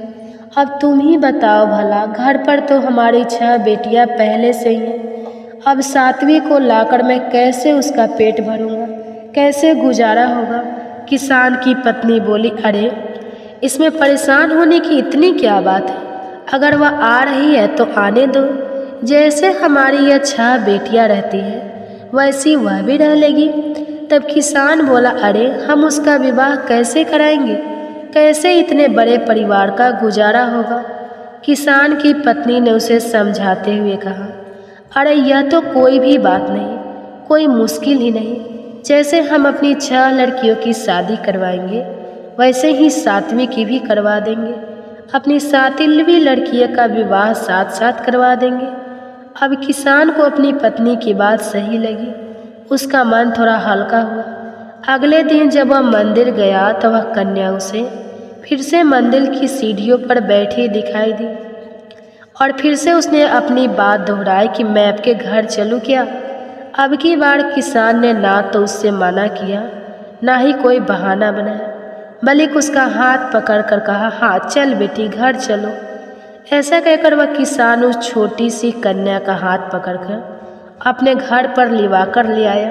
अब तुम ही बताओ भला, घर पर तो हमारी 6 बेटियाँ पहले से ही हैं, अब 7वीं को लाकर मैं कैसे उसका पेट भरूँगा, कैसे गुजारा होगा। किसान की पत्नी बोली, अरे इसमें परेशान होने की इतनी क्या बात है, अगर वह आ रही है तो आने दो। जैसे हमारी यह 6 बेटियां रहती हैं वैसी वह भी रह लेगी। तब किसान बोला, अरे हम उसका विवाह कैसे कराएंगे, कैसे इतने बड़े परिवार का गुजारा होगा। किसान की पत्नी ने उसे समझाते हुए कहा, अरे यह तो कोई भी बात नहीं, कोई मुश्किल ही नहीं। जैसे हम अपनी 6 लड़कियों की शादी करवाएंगे वैसे ही 7वीं की भी करवा देंगे। अपनी 7वीं लड़कियों का विवाह साथ साथ करवा देंगे। अब किसान को अपनी पत्नी की बात सही लगी, उसका मन थोड़ा हल्का हुआ। अगले दिन जब वह मंदिर गया तो वह कन्या उसे फिर से मंदिर की सीढ़ियों पर बैठी दिखाई दी और फिर से उसने अपनी बात दोहराई कि मैं आपके घर चलूँ क्या। अब की बार किसान ने ना तो उससे मना किया, ना ही कोई बहाना बनाया, बल्कि उसका हाथ पकड़कर कहा, हाँ चल बेटी, घर चलो। ऐसा कहकर वह किसान उस छोटी सी कन्या का हाथ पकड़कर अपने घर पर लिवा कर ले आया।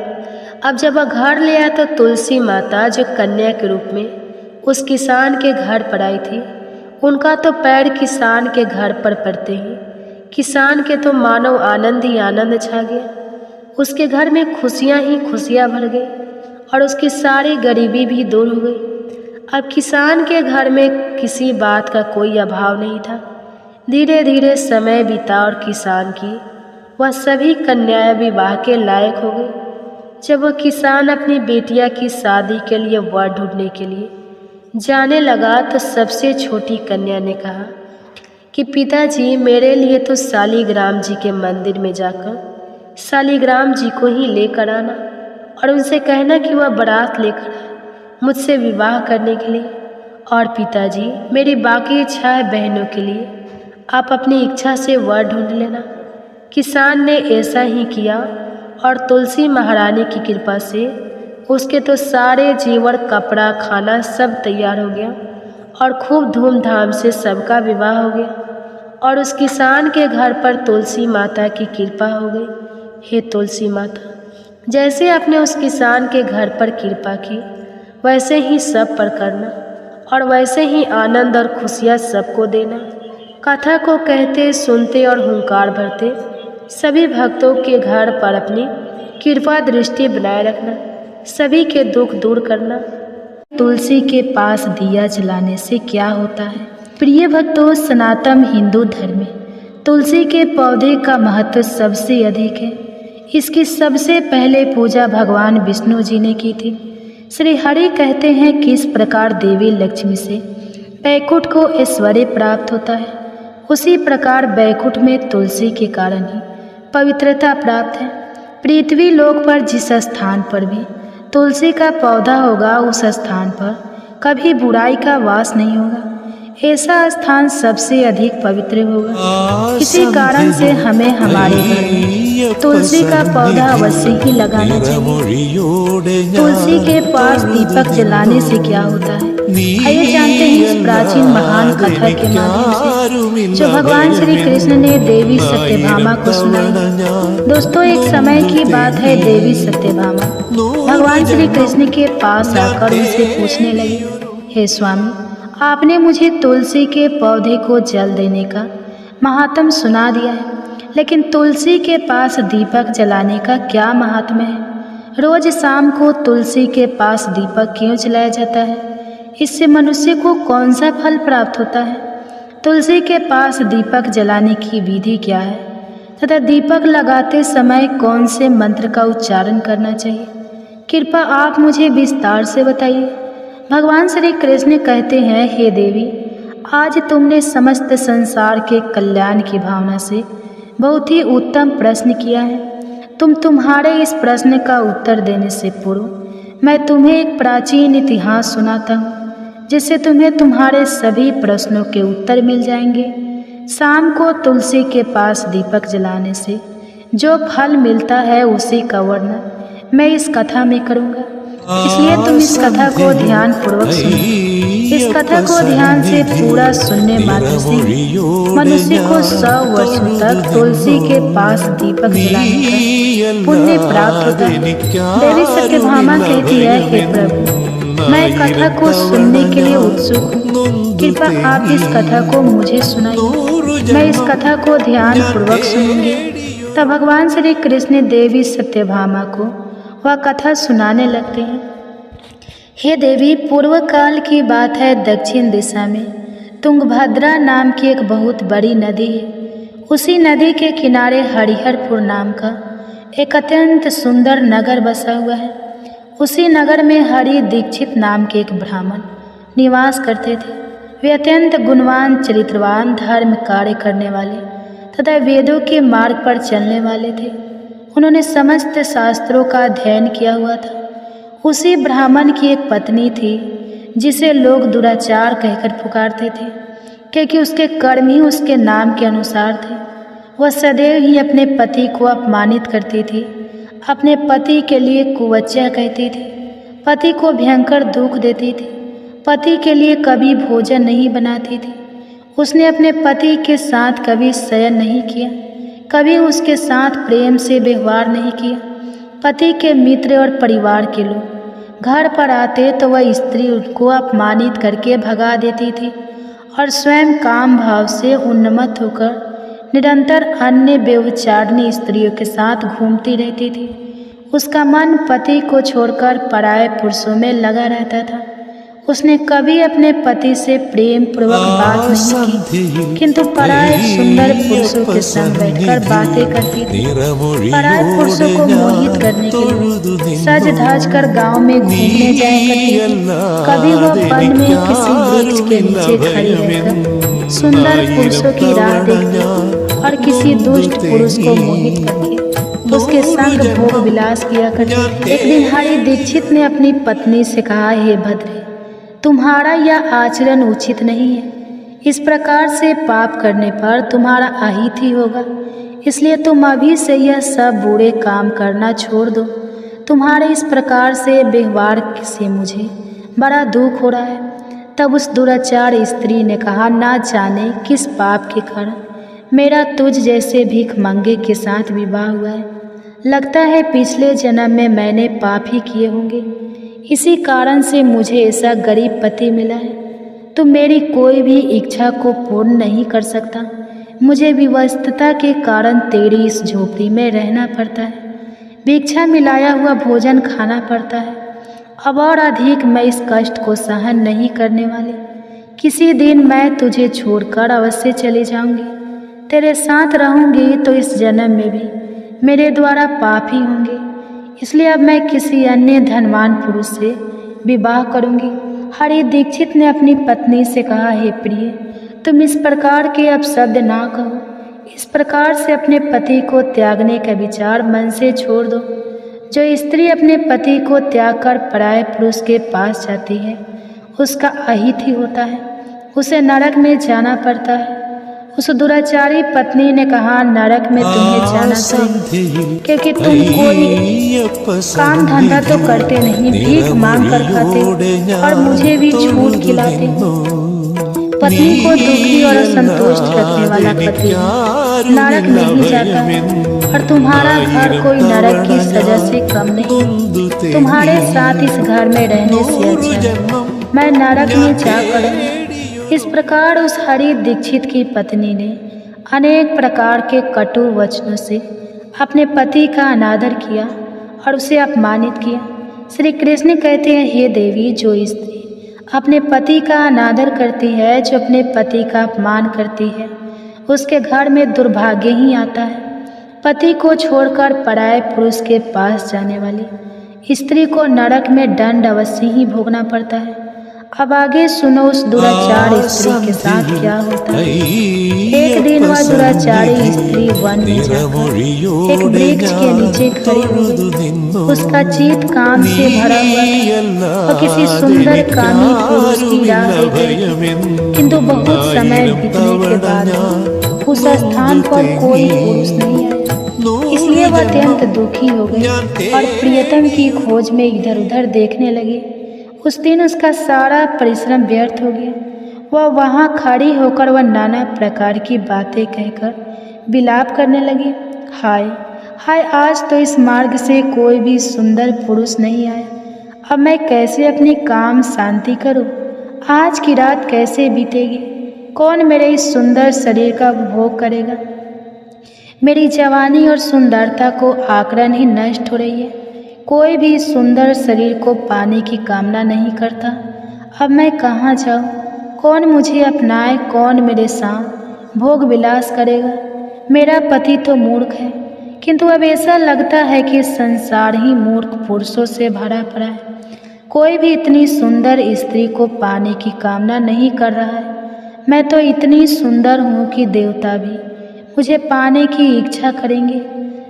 अब जब वह घर ले आया तो तुलसी माता, जो कन्या के रूप में उस किसान के घर पर आई थी, उनका तो पैर किसान के घर पर पड़ते ही किसान के तो मानव आनंद ही आनंद छा गया। उसके घर में खुशियाँ ही खुशियाँ भर गई और उसकी सारी गरीबी भी दूर हो गई। अब किसान के घर में किसी बात का कोई अभाव नहीं था। धीरे धीरे समय बीता और किसान की वह सभी कन्याएं विवाह के लायक हो गई। जब वह किसान अपनी बेटिया की शादी के लिए वर ढूंढने के लिए जाने लगा तो सबसे छोटी कन्या ने कहा कि पिताजी, मेरे लिए तो शालिग्राम जी के मंदिर में जाकर शालिग्राम जी को ही लेकर आना और उनसे कहना कि वह बारात लेकर आए मुझसे विवाह करने के लिए। और पिताजी, मेरी बाकी 6 बहनों के लिए आप अपनी इच्छा से वर ढूंढ लेना। किसान ने ऐसा ही किया और तुलसी महारानी की कृपा से उसके तो सारे जेवर, कपड़ा, खाना सब तैयार हो गया और खूब धूमधाम से सबका विवाह हो गया और उस किसान के घर पर तुलसी माता की कृपा हो गई। हे तुलसी माता, जैसे आपने उस किसान के घर पर कृपा की वैसे ही सब पर करना और वैसे ही आनंद और खुशियाँ सबको देना। कथा को कहते, सुनते और हुंकार भरते सभी भक्तों के घर पर अपनी कृपा दृष्टि बनाए रखना, सभी के दुख दूर करना। तुलसी के पास दिया जलाने से क्या होता है? प्रिय भक्तों, सनातन हिंदू धर्म में तुलसी के पौधे का महत्व सबसे अधिक है। इसकी सबसे पहले पूजा भगवान विष्णु जी ने की थी। श्री हरि कहते हैं किस प्रकार देवी लक्ष्मी से बैकुंठ को ऐश्वर्य प्राप्त होता है, उसी प्रकार बैकुंठ में तुलसी के कारण ही पवित्रता प्राप्त है। पृथ्वी लोक पर जिस स्थान पर भी तुलसी का पौधा होगा, उस स्थान पर कभी बुराई का वास नहीं होगा। ऐसा स्थान सबसे अधिक पवित्र होगा। इसी कारण से हमें हमारे घर में तुलसी का पौधा अवश्य ही लगाना चाहिए। तुलसी के पास दीपक जलाने से क्या होता है? आइए जानते हैं इस प्राचीन महान कथा के माध्यम से जो भगवान श्री कृष्ण ने देवी सत्यभामा को सुनाई। दोस्तों, एक समय की बात है, देवी सत्यभामा भगवान श्री कृष्ण के पास आकर उनसे पूछने लगी, हे स्वामी, आपने मुझे तुलसी के पौधे को जल देने का महात्म सुना दिया है, लेकिन तुलसी के पास दीपक जलाने का क्या महात्म्य है? रोज शाम को तुलसी के पास दीपक क्यों जलाया जाता है? इससे मनुष्य को कौन सा फल प्राप्त होता है? तुलसी के पास दीपक जलाने की विधि क्या है तथा दीपक लगाते समय कौन से मंत्र का उच्चारण करना चाहिए? कृपा आप मुझे विस्तार से बताइए। भगवान श्री कृष्ण कहते हैं, हे देवी, आज तुमने समस्त संसार के कल्याण की भावना से बहुत ही उत्तम प्रश्न किया है। तुम्हारे इस प्रश्न का उत्तर देने से पूर्व मैं तुम्हें एक प्राचीन इतिहास सुनाता हूँ, जिससे तुम्हें तुम्हारे सभी प्रश्नों के उत्तर मिल जाएंगे। शाम को तुलसी के पास दीपक जलाने से जो फल मिलता है, उसी का वर्णन मैं इस कथा में करूँगा, इसलिए तुम इस कथा को ध्यान पूर्वक सुनो। इस कथा को ध्यान से पूरा सुनने मात्र से मनुष्य को 100 वर्षों तक तुलसी के पास दीपक जलाने का पुण्य प्राप्त होता है। देवी सत्यभामा कहती है, हे प्रभु, मैं कथा को सुनने के लिए उत्सुक हूँ। कृपया आप इस कथा को मुझे सुनाइए। मैं इस कथा को ध्यान पूर्वक सुनूंगी। तब भगवान श्री कृष्ण देवी सत्यभामा को वह कथा सुनाने लगते हैं। हे देवी, पूर्व काल की बात है, दक्षिण दिशा में तुंगभद्रा नाम की एक बहुत बड़ी नदी है। उसी नदी के किनारे हरिहरपुर नाम का एक अत्यंत सुंदर नगर बसा हुआ है। उसी नगर में हरि दीक्षित नाम के एक ब्राह्मण निवास करते थे। वे अत्यंत गुणवान, चरित्रवान, धर्म कार्य करने वाले तथा वेदों के मार्ग पर चलने वाले थे। उन्होंने समस्त शास्त्रों का अध्ययन किया हुआ था। उसी ब्राह्मण की एक पत्नी थी, जिसे लोग दुराचार कहकर पुकारते थे, क्योंकि उसके कर्म ही उसके नाम के अनुसार थे। वह सदैव ही अपने पति को अपमानित करती थी, अपने पति के लिए कुवच्चा कहती थी, पति को भयंकर दुख देती थी, पति के लिए कभी भोजन नहीं बनाती थी। उसने अपने पति के साथ कभी शयन नहीं किया, कभी उसके साथ प्रेम से व्यवहार नहीं किया। पति के मित्र और परिवार के लोग घर पर आते तो वह स्त्री उनको अपमानित करके भगा देती थी और स्वयं काम भाव से उन्मत्त होकर निरंतर अन्य व्यभिचारिणी स्त्रियों के साथ घूमती रहती थी। उसका मन पति को छोड़कर पराये पुरुषों में लगा रहता था। उसने कभी अपने पति से प्रेम पूर्वक बात नहीं की, किंतु पराये सुंदर पुरुषों के संग बैठकर बातें करती थी। पराये पुरुषों को मोहित करने के लिए सज धज कर गाँव में घूमने जाया करती थी। कभी वह वन में किसी वृक्ष के नीचे खड़ी रहकर सुंदर पुरुषों की राह देखती और किसी दुष्ट पुरुष को मोहित करके उसके संग भोग विलास किया करती। एक दिन हरि दीक्षित ने अपनी पत्नी से कहा, हे भद्रे, तुम्हारा यह आचरण उचित नहीं है। इस प्रकार से पाप करने पर तुम्हारा अहित ही होगा, इसलिए तुम अभी से यह सब बुरे काम करना छोड़ दो। तुम्हारे इस प्रकार से व्यवहार से मुझे बड़ा दुख हो रहा है। तब उस दुराचार स्त्री ने कहा, ना जाने किस पाप के कारण मेरा तुझ जैसे भिखमंगे के साथ विवाह हुआ है। लगता है पिछले जन्म में मैंने पाप ही किए होंगे, इसी कारण से मुझे ऐसा गरीब पति मिला है। तुम मेरी कोई भी इच्छा को पूर्ण नहीं कर सकता। मुझे विवशता के कारण तेरी इस झोपड़ी में रहना पड़ता है, भिक्षा मिलाया हुआ भोजन खाना पड़ता है। अब और अधिक मैं इस कष्ट को सहन नहीं करने वाली। किसी दिन मैं तुझे छोड़कर अवश्य चली जाऊंगी। तेरे साथ रहूंगी तो इस जन्म में भी मेरे द्वारा पाप ही होंगे, इसलिए अब मैं किसी अन्य धनवान पुरुष से विवाह करूंगी। हरि दीक्षित ने अपनी पत्नी से कहा, हे प्रिय, तुम इस प्रकार के अब शब्द ना कहो। इस प्रकार से अपने पति को त्यागने का विचार मन से छोड़ दो। जो स्त्री अपने पति को त्याग कर पराये पुरुष के पास जाती है उसका अहित ही होता है, उसे नरक में जाना पड़ता है। उस दुराचारी पत्नी ने कहा, नरक में तुम्हें जाना चाहिए, क्योंकि तुम कोई काम धंधा तो करते नहीं, भीख मांग कर खाते और मुझे भी छूट खिलाते। पत्नी को दुखी और असंतुष्ट रखने वाला पति नरक नहीं जाता और तुम्हारा घर कोई नरक की सजा से कम नहीं। तुम्हारे साथ इस घर में रहने से अच्छा मैं नरक में जाकर। इस प्रकार उस हरि दीक्षित की पत्नी ने अनेक प्रकार के कटु वचनों से अपने पति का अनादर किया और उसे अपमानित किया। श्री कृष्ण कहते हैं, हे देवी, जो स्त्री अपने पति का अनादर करती है, जो अपने पति का अपमान करती है, उसके घर में दुर्भाग्य ही आता है। पति को छोड़कर पराये पुरुष के पास जाने वाली स्त्री को नरक में दंड अवश्य ही भोगना पड़ता है। अब आगे सुनो उस दुराचार स्त्री के साथ क्या होता है। एक दिन वह दुराचारी स्त्री वन में जाकर एक वृक्ष के नीचे खड़ी हो गई। उसका चित्त काम से भरा हुआ था और किसी सुंदर कामी पुरुष की राह देख रही, किंतु बहुत समय बीतने के बाद उस स्थान पर कोई पुरुष नहीं आया। इसलिए वह अत्यंत दुखी हो गई और प्रियतम की खोज में इधर उधर देखने लगी। उस दिन उसका सारा परिश्रम व्यर्थ हो गया। वह वहाँ खड़ी होकर वह नाना प्रकार की बातें कहकर विलाप करने लगी। हाय हाय, आज तो इस मार्ग से कोई भी सुंदर पुरुष नहीं आया। अब मैं कैसे अपनी काम शांति करूं? आज की रात कैसे बीतेगी? कौन मेरे इस सुंदर शरीर का उपभोग करेगा? मेरी जवानी और सुंदरता को आकरण ही नष्ट हो रही है। कोई भी सुंदर शरीर को पाने की कामना नहीं करता। अब मैं कहाँ जाऊँ? कौन मुझे अपनाए? कौन मेरे साथ भोग विलास करेगा? मेरा पति तो मूर्ख है, किंतु अब ऐसा लगता है कि संसार ही मूर्ख पुरुषों से भरा पड़ा है। कोई भी इतनी सुंदर स्त्री को पाने की कामना नहीं कर रहा है। मैं तो इतनी सुंदर हूँ कि देवता भी मुझे पाने की इच्छा करेंगे,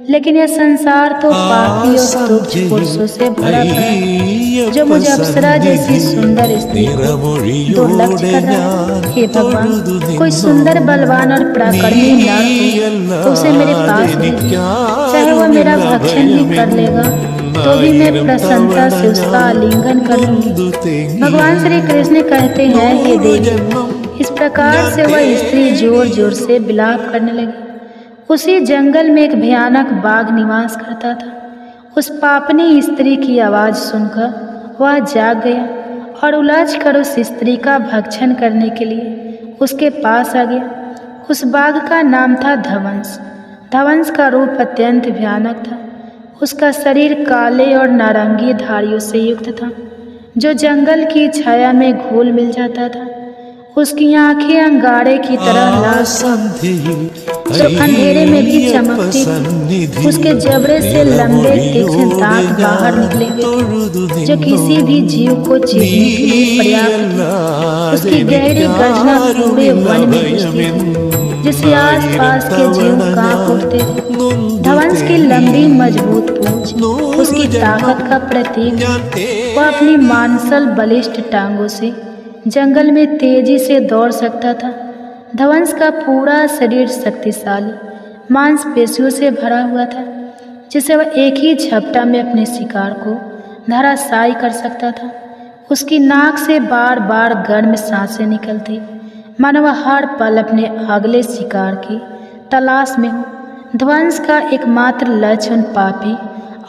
लेकिन यह संसार तो पापी और तुच्छ पुरुषों से भरा पड़ा है, जो मुझे अप्सरा जैसी सुंदर स्त्री दुर्लक्ष कर रहा है। हे भगवान, कोई सुंदर बलवान और पराक्रमी नर हो तो उसे मेरे पास भेजिए। चाहे वह मेरा भक्षण ही कर लेगा तो भी मैं प्रसन्नता से उसका आलिंगन कर लूंगी। भगवान श्री कृष्ण कहते हैं, हे देवी, इस प्रकार से वह स्त्री जोर जोर से विलाप करने लगी। उसी जंगल में एक भयानक बाघ निवास करता था। उस पापनी स्त्री की आवाज़ सुनकर वह जाग गया और उलझ कर उस स्त्री का भक्षण करने के लिए उसके पास आ गया। उस बाघ का नाम था धवंस। धवंस का रूप अत्यंत भयानक था। उसका शरीर काले और नारंगी धारियों से युक्त था, जो जंगल की छाया में घुल मिल जाता था। उसकी आंखें अंगारे की तरह लाल जो अंधेरे में भी चमकती थी। उसके जबड़े से लंबे तीक्ष्ण दांत बाहर निकले हुए थे, जो किसी भी जीव को चीरने के लिए पर्याप्त थे। उसकी गहरी गर्जना पूरे वन में गूंजती थी, जिससे आस पास के जीव कांप उठते थे। धवंस की लंबी मजबूत पूंछ उसकी ताकत का प्रतीक। वह अपनी मांसल बलिष्ठ टांगों से जंगल में तेजी से दौड़ सकता था। धवंस का पूरा शरीर शक्तिशाली मांसपेशियों से भरा हुआ था, जिसे वह एक ही झपटा में अपने शिकार को धराशायी कर सकता था। उसकी नाक से बार बार गर्म सांसें निकलती, मानो वह हर पल अपने अगले शिकार की तलाश में हो। धवंस का एकमात्र लक्ष्य उन पापी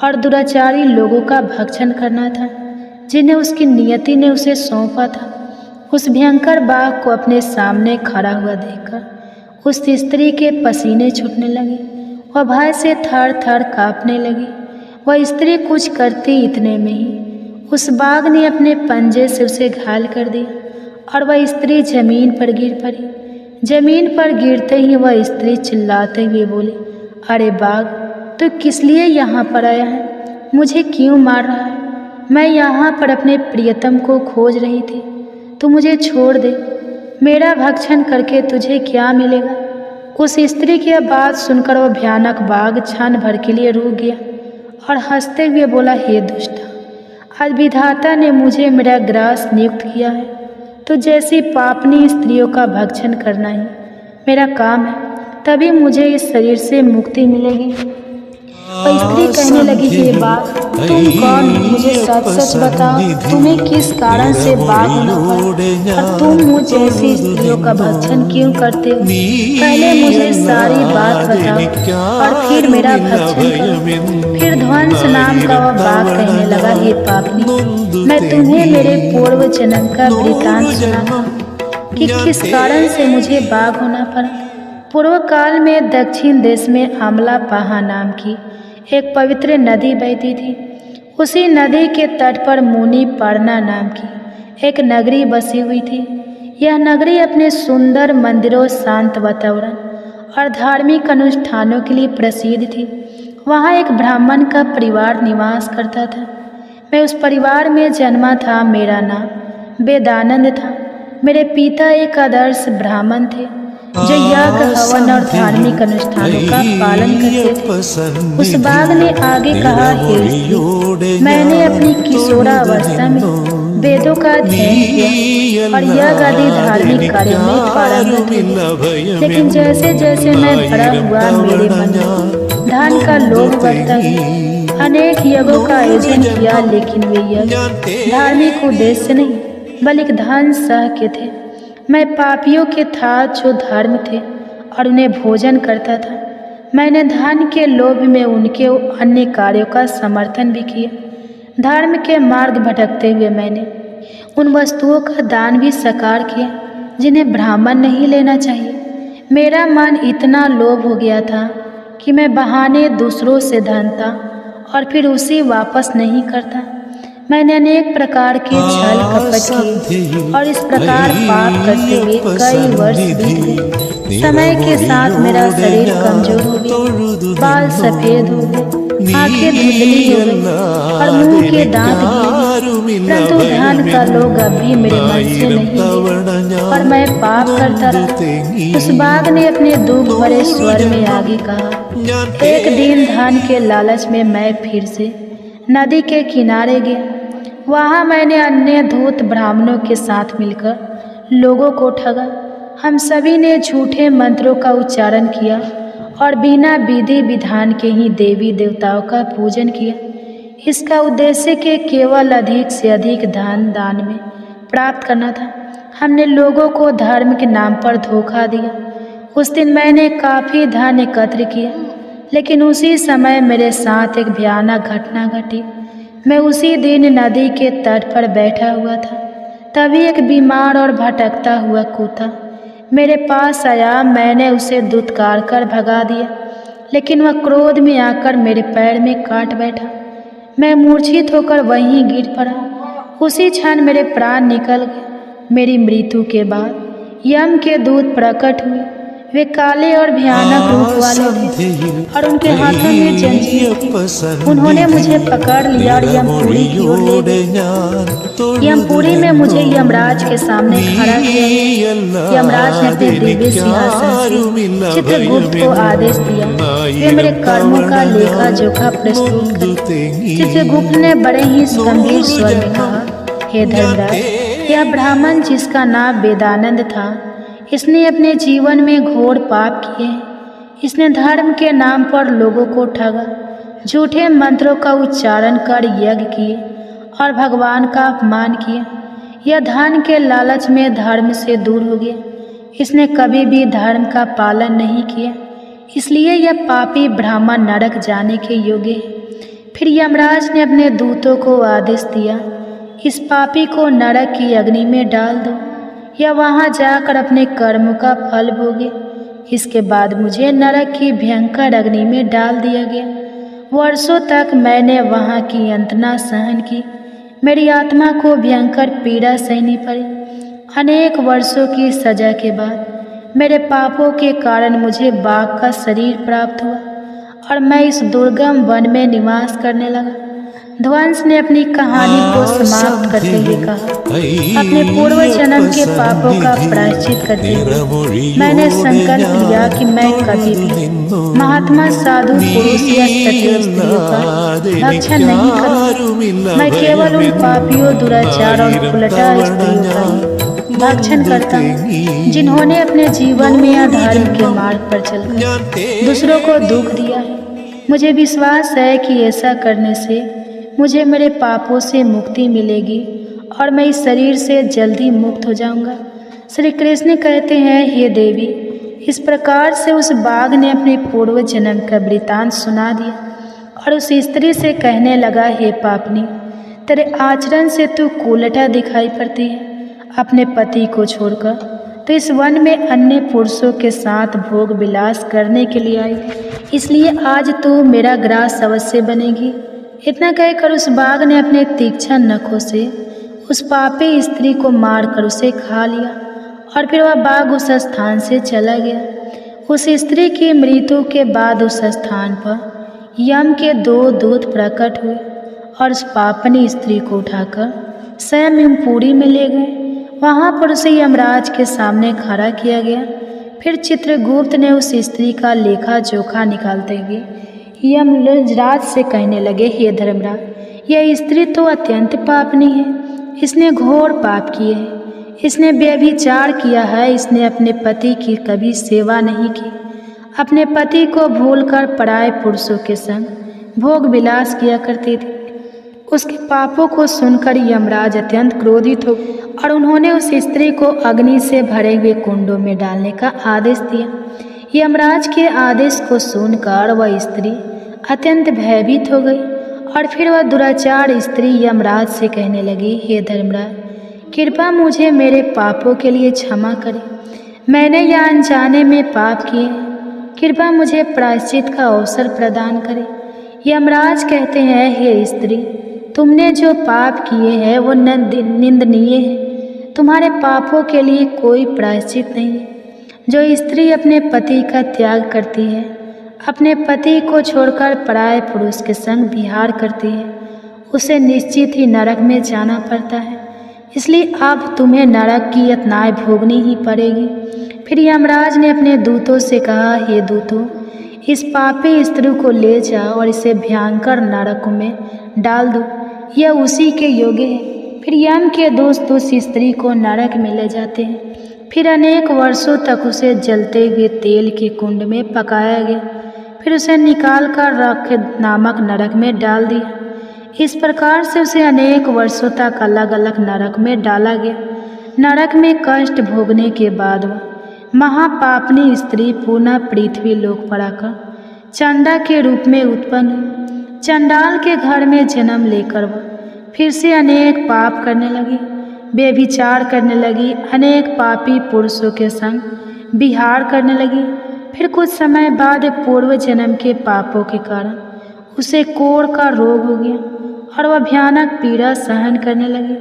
और दुराचारी लोगों का भक्षण करना था, जिन्हें उसकी नियति ने उसे सौंपा था। उस भयंकर बाघ को अपने सामने खड़ा हुआ देखकर उस स्त्री के पसीने छूटने लगे। वह भय से थर थर काँपने लगी। वह स्त्री कुछ करती इतने में ही उस बाघ ने अपने पंजे से उसे घायल कर दिया और वह स्त्री जमीन पर गिर पड़ी। जमीन पर गिरते ही वह स्त्री चिल्लाते हुए बोली, अरे बाघ, तू किस लिए यहाँ पर आया है? मुझे क्यों मार रहा है? मैं यहाँ पर अपने प्रियतम को खोज रही थी। तू मुझे छोड़ दे। मेरा भक्षण करके तुझे क्या मिलेगा? उस स्त्री की बात सुनकर वह भयानक बाघ क्षण भर के लिए रुक गया और हंसते हुए बोला, हे दुष्टा, आज विधाता ने मुझे मेरा ग्रास नियुक्त किया है, तो जैसी पापनी स्त्रियों का भक्षण करना ही मेरा काम है, तभी मुझे इस शरीर से मुक्ति मिलेगी। और स्त्री कहने लगी, हे बाघ, तुम कौन हो? मुझे सच सच बताओ, तुम्हें किस कारण से बाघ होना पड़ा और तुम मुझ जैसी स्त्रियों का भक्षण क्यों करते हो? पहले मुझे सारी बात बताओ और फिर मेरा भक्षण करो। फिर ध्वंस नाम का वह बाघ कहने लगा, हे पापनी, मैं तुम्हें मेरे पूर्व जन्म का वृतांत सुनाता हूँ कि किस कारण से मुझे बाघ होना पड़ा। पूर्व काल में दक्षिण देश में आमलापाहा नाम की एक पवित्र नदी बहती थी। उसी नदी के तट पर मुनि पर्णा नाम की एक नगरी बसी हुई थी। यह नगरी अपने सुंदर मंदिरों, शांत वातावरण और धार्मिक अनुष्ठानों के लिए प्रसिद्ध थी। वहाँ एक ब्राह्मण का परिवार निवास करता था। मैं उस परिवार में जन्मा था। मेरा नाम वेदानंद था। मेरे पिता एक आदर्श ब्राह्मण थे जो यज्ञ, हवन और धार्मिक अनुष्ठानों का पालन करते थे। उस बाघ ने आगे कहा, हे स्त्री, मैंने अपनी किशोरावस्था में वेदों का अध्ययन किया और यज्ञ आदि धार्मिक कार्यों में पारंगत हुई। लेकिन जैसे जैसे मैं बड़ा हुआ, मेरे मन में धन का लोभ बढ़ता गया। अनेक यज्ञों का आयोजन किया, लेकिन वे यज्ञ धार्मिक उद्देश्य नहीं बल्कि धन सह के थे। मैं पापियों के था जो धर्म थे और उन्हें भोजन करता था। मैंने धन के लोभ में उनके अन्य कार्यों का समर्थन भी किया। धर्म के मार्ग भटकते हुए मैंने उन वस्तुओं का दान भी स्वीकार किया जिन्हें ब्राह्मण नहीं लेना चाहिए। मेरा मन इतना लोभ हो गया था कि मैं बहाने दूसरों से धनता और फिर उसे वापस नहीं करता। मैंने अनेक प्रकार के छल कपट किए और इस प्रकार पाप करते हुए कई वर्ष बीत गए। समय के साथ मेरा शरीर कमजोर हो गया, बाल सफेद हो गए, आंखें धुंधली हो गई और मुंह के दांत गिरे। परंतु धन का लोभ अब भी मेरे मन से नहीं गया और मैं पाप करता रहा। उस बाघ ने अपने दुख भरे स्वर में आगे कहा, एक दिन धन के लालच में मैं फिर से नदी के किनारे गया। वहाँ मैंने अन्य धूर्त ब्राह्मणों के साथ मिलकर लोगों को ठगा। हम सभी ने झूठे मंत्रों का उच्चारण किया और बिना विधि विधान के ही देवी देवताओं का पूजन किया। इसका उद्देश्य के केवल अधिक से अधिक धन दान में प्राप्त करना था। हमने लोगों को धर्म के नाम पर धोखा दिया। उस दिन मैंने काफ़ी धन एकत्र किया, लेकिन उसी समय मेरे साथ एक भयानक घटना घटी। मैं उसी दिन नदी के तट पर बैठा हुआ था। तभी एक बीमार और भटकता हुआ कुत्ता मेरे पास आया। मैंने उसे दुत्कार कर भगा दिया, लेकिन वह क्रोध में आकर मेरे पैर में काट बैठा। मैं मूर्छित होकर वहीं गिर पड़ा। उसी क्षण मेरे प्राण निकल गए। मेरी मृत्यु के बाद यम के दूत प्रकट हुए। वे काले और भयानक रूप वाले थे और उनके हाथों में जंजीर थी। उन्होंने मुझे पकड़ लिया और यमपुरी की ओर ले गए। यमपुरी में मुझे यमराज के सामने खड़ा किया। यमराज ने अपने दिव्य सिंहासन से चित्रगुप्त को आदेश दिया वे मेरे कर्मों का लेखा जोखा प्रस्तुत करें। चित्रगुप्त ने बड़े ही गंभीर स्वर में कहा, हे धर्मराज, यह ब्राह्मण जिसका नाम वेदानंद था, इसने अपने जीवन में घोर पाप किए हैं। इसने धर्म के नाम पर लोगों को ठगा, झूठे मंत्रों का उच्चारण कर यज्ञ किए और भगवान का अपमान किया। यह धन के लालच में धर्म से दूर हो गया। इसने कभी भी धर्म का पालन नहीं किया, इसलिए यह पापी ब्राह्मण नरक जाने के योग्य है। फिर यमराज ने अपने दूतों को आदेश दिया, इस पापी को नरक की अग्नि में डाल दो। या वहाँ जाकर अपने कर्म का फल भोगे। इसके बाद मुझे नरक की भयंकर अग्नि में डाल दिया गया। वर्षों तक मैंने वहाँ की यंत्रणा सहन की। मेरी आत्मा को भयंकर पीड़ा सहनी पड़ी। अनेक वर्षों की सजा के बाद मेरे पापों के कारण मुझे बाघ का शरीर प्राप्त हुआ और मैं इस दुर्गम वन में निवास करने लगा। ध्वंस ने अपनी कहानी को समाप्त करते हुए कहा, अपने पूर्व जन्म के पापों का प्रायश्चित करते हुए मैंने संकल्प लिया कि मैं कभी भी महात्मा साधु पुरुष या सती स्त्रियों का भक्षण नहीं करूंगा। मैं केवल उन पापियों, दुराचार और उलटा स्त्रियों का ही भक्षण करता हूँ जिन्होंने अपने जीवन में अधर्म के मार्ग पर चलकर दूसरों को दुख दिया है। मुझे विश्वास है कि ऐसा करने से मुझे मेरे पापों से मुक्ति मिलेगी और मैं इस शरीर से जल्दी मुक्त हो जाऊंगा। श्री कृष्ण कहते हैं, हे देवी, इस प्रकार से उस बाघ ने अपने पूर्व जन्म का वृतांत सुना दिया और उस स्त्री से कहने लगा, हे पापनी, तेरे आचरण से तू कुलटा दिखाई पड़ती है। अपने पति को छोड़कर तो इस वन में अन्य पुरुषों के साथ भोग विलास करने के लिए आई, इसलिए आज तू मेरा ग्रास अवश्य बनेगी। इतना कहकर उस बाघ ने अपने तीक्ष्ण नखों से उस पापी स्त्री को मारकर उसे खा लिया और फिर वह बाघ उस स्थान से चला गया। उस स्त्री की मृत्यु के बाद उस स्थान पर यम के 2 दूत प्रकट हुए और उस पापनी स्त्री को उठाकर स्वयं यमपुरी में ले गए। वहाँ पर उसे यमराज के सामने खड़ा किया गया। फिर चित्रगुप्त ने उस स्त्री का लेखा जोखा निकालते हुए यमराज से कहने लगे, हे धर्मराज, यह स्त्री तो अत्यंत पापनी है। इसने घोर पाप किए हैं। इसने व्यभिचार किया है। इसने अपने पति की कभी सेवा नहीं की। अपने पति को भूलकर पराये पुरुषों के संग भोग विलास किया करती थी। उसके पापों को सुनकर यमराज अत्यंत क्रोधित हो और उन्होंने उस स्त्री को अग्नि से भरे हुए कुंडों में डालने का आदेश दिया। यमराज के आदेश को सुनकर वह स्त्री अत्यंत भयभीत हो गई और फिर वह दुराचार स्त्री यमराज से कहने लगी, हे धर्मराज, कृपा मुझे मेरे पापों के लिए क्षमा करें। मैंने यह अनजाने में पाप किए। कृपा मुझे प्रायश्चित का अवसर प्रदान करें। यमराज कहते हैं, हे स्त्री, तुमने जो पाप किए हैं वो निंदनीय है। तुम्हारे पापों के लिए कोई प्रायश्चित नहीं है। जो स्त्री अपने पति का त्याग करती है, अपने पति को छोड़कर पराये पुरुष के संग विहार करती है, उसे निश्चित ही नरक में जाना पड़ता है। इसलिए अब तुम्हें नरक की यातनाएं भोगनी ही पड़ेगी। फिर यमराज ने अपने दूतों से कहा, हे दूतों, इस पापी स्त्री को ले जाओ और इसे भयंकर नरक में डाल दो। यह उसी के योग्य है। फिर यम के दोस्त उस स्त्री को नरक में ले जाते हैं। फिर अनेक वर्षों तक उसे जलते हुए तेल के कुंड में पकाया गया। फिर उसे निकालकर रख नामक नरक में डाल दिया। इस प्रकार से उसे अनेक वर्षों तक अलग अलग नरक में डाला गया। नरक में कष्ट भोगने के बाद वह महापापनी स्त्री पुनः पृथ्वी लोक पर आकर चंडा के रूप में उत्पन्न हुई। चंडाल के घर में जन्म लेकर वह फिर से अनेक पाप करने लगी, व्यभिचार करने लगी, अनेक पापी पुरुषों के संग विहार करने लगी। फिर कुछ समय बाद पूर्व जन्म के पापों के कारण उसे कोढ़ का रोग हो गया और वह भयानक पीड़ा सहन करने लगी।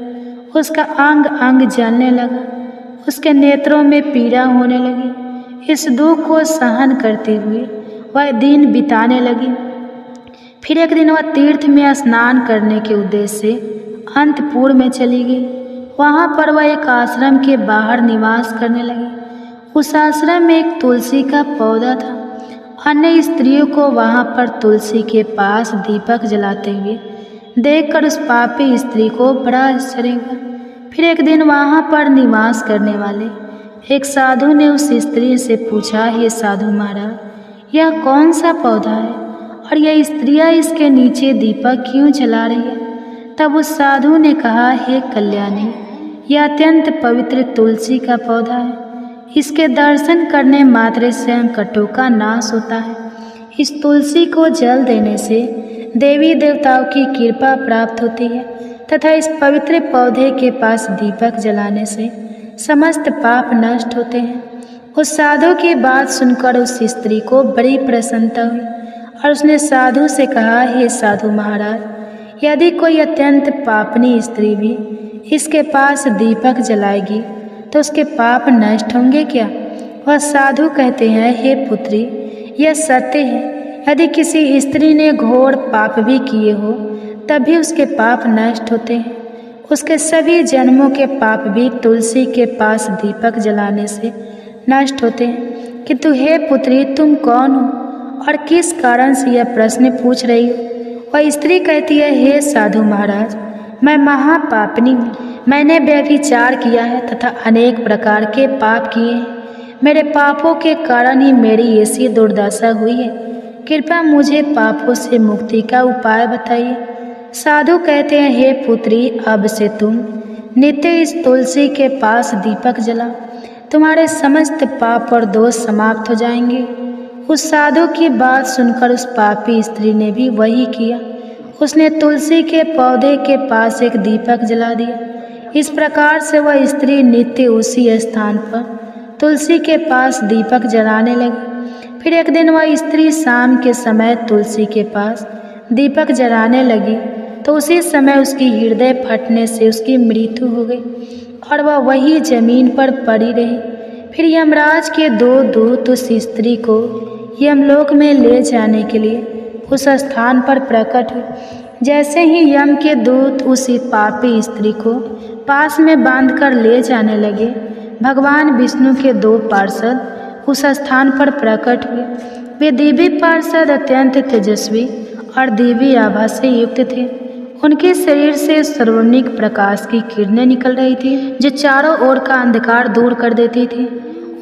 उसका अंग अंग जलने लगा, उसके नेत्रों में पीड़ा होने लगी। इस दुख को सहन करते हुए वह दिन बिताने लगी। फिर एक दिन वह तीर्थ में स्नान करने के उद्देश्य से अंतपुर में चली गई। वहाँ पर वह एक आश्रम के बाहर निवास करने लगी। उस आश्रम में एक तुलसी का पौधा था। अन्य स्त्रियों को वहाँ पर तुलसी के पास दीपक जलाते हुए देखकर उस पापी स्त्री को बड़ा आश्चर्य हुआ। फिर एक दिन वहाँ पर निवास करने वाले एक साधु ने उस स्त्री से पूछा, हे साधु महाराज, यह कौन सा पौधा है और यह स्त्रियाँ इसके नीचे दीपक क्यों जला रही है? तब उस साधु ने कहा, हे कल्याणी, यह अत्यंत पवित्र तुलसी का पौधा है। इसके दर्शन करने मात्र से संकटों का नाश होता है। इस तुलसी को जल देने से देवी देवताओं की कृपा प्राप्त होती है तथा इस पवित्र पौधे के पास दीपक जलाने से समस्त पाप नष्ट होते हैं। उस साधु की बात सुनकर उस स्त्री को बड़ी प्रसन्नता हुई और उसने साधु से कहा, हे साधु महाराज, यदि कोई अत्यंत पापनी स्त्री भी इसके पास दीपक जलाएगी तो उसके पाप नष्ट होंगे क्या? वह साधु कहते हैं, हे पुत्री, यह सत्य है। यदि किसी स्त्री ने घोर पाप भी किए हो तब भी उसके पाप नष्ट होते हैं। उसके सभी जन्मों के पाप भी तुलसी के पास दीपक जलाने से नष्ट होते हैं। किंतु हे पुत्री, तुम कौन हो और किस कारण से यह प्रश्न पूछ रही हो? वह स्त्री कहती है, हे साधु महाराज, मैं महापापिनी हूँ। मैंने व्यभिचार किया है तथा अनेक प्रकार के पाप किए हैं। मेरे पापों के कारण ही मेरी ऐसी दुर्दशा हुई है। कृपया मुझे पापों से मुक्ति का उपाय बताइए। साधु कहते हैं, हे पुत्री, अब से तुम नित्य इस तुलसी के पास दीपक जलाओ, तुम्हारे समस्त पाप और दोष समाप्त हो जाएंगे। उस साधु की बात सुनकर उस पापी स्त्री ने भी वही किया। उसने तुलसी के पौधे के पास एक दीपक जला दिया। इस प्रकार से वह स्त्री नित्य उसी स्थान पर तुलसी के पास दीपक जलाने लगी। फिर एक दिन वह स्त्री शाम के समय तुलसी के पास दीपक जलाने लगी तो उसी समय उसकी हृदय फटने से उसकी मृत्यु हो गई और वह वही जमीन पर पड़ी रही। फिर यमराज के 2 दूत उस स्त्री को यमलोक में ले जाने के लिए उस स्थान पर प्रकट हुए। जैसे ही यम के दूत उस पापी स्त्री को पास में बांधकर ले जाने लगे, भगवान विष्णु के 2 पार्षद उस स्थान पर प्रकट हुए। वे दिव्य पार्षद अत्यंत तेजस्वी और दिव्य आभा से युक्त थे। उनके शरीर से स्वर्णिक प्रकाश की किरणें निकल रही थी जो चारों ओर का अंधकार दूर कर देती थी।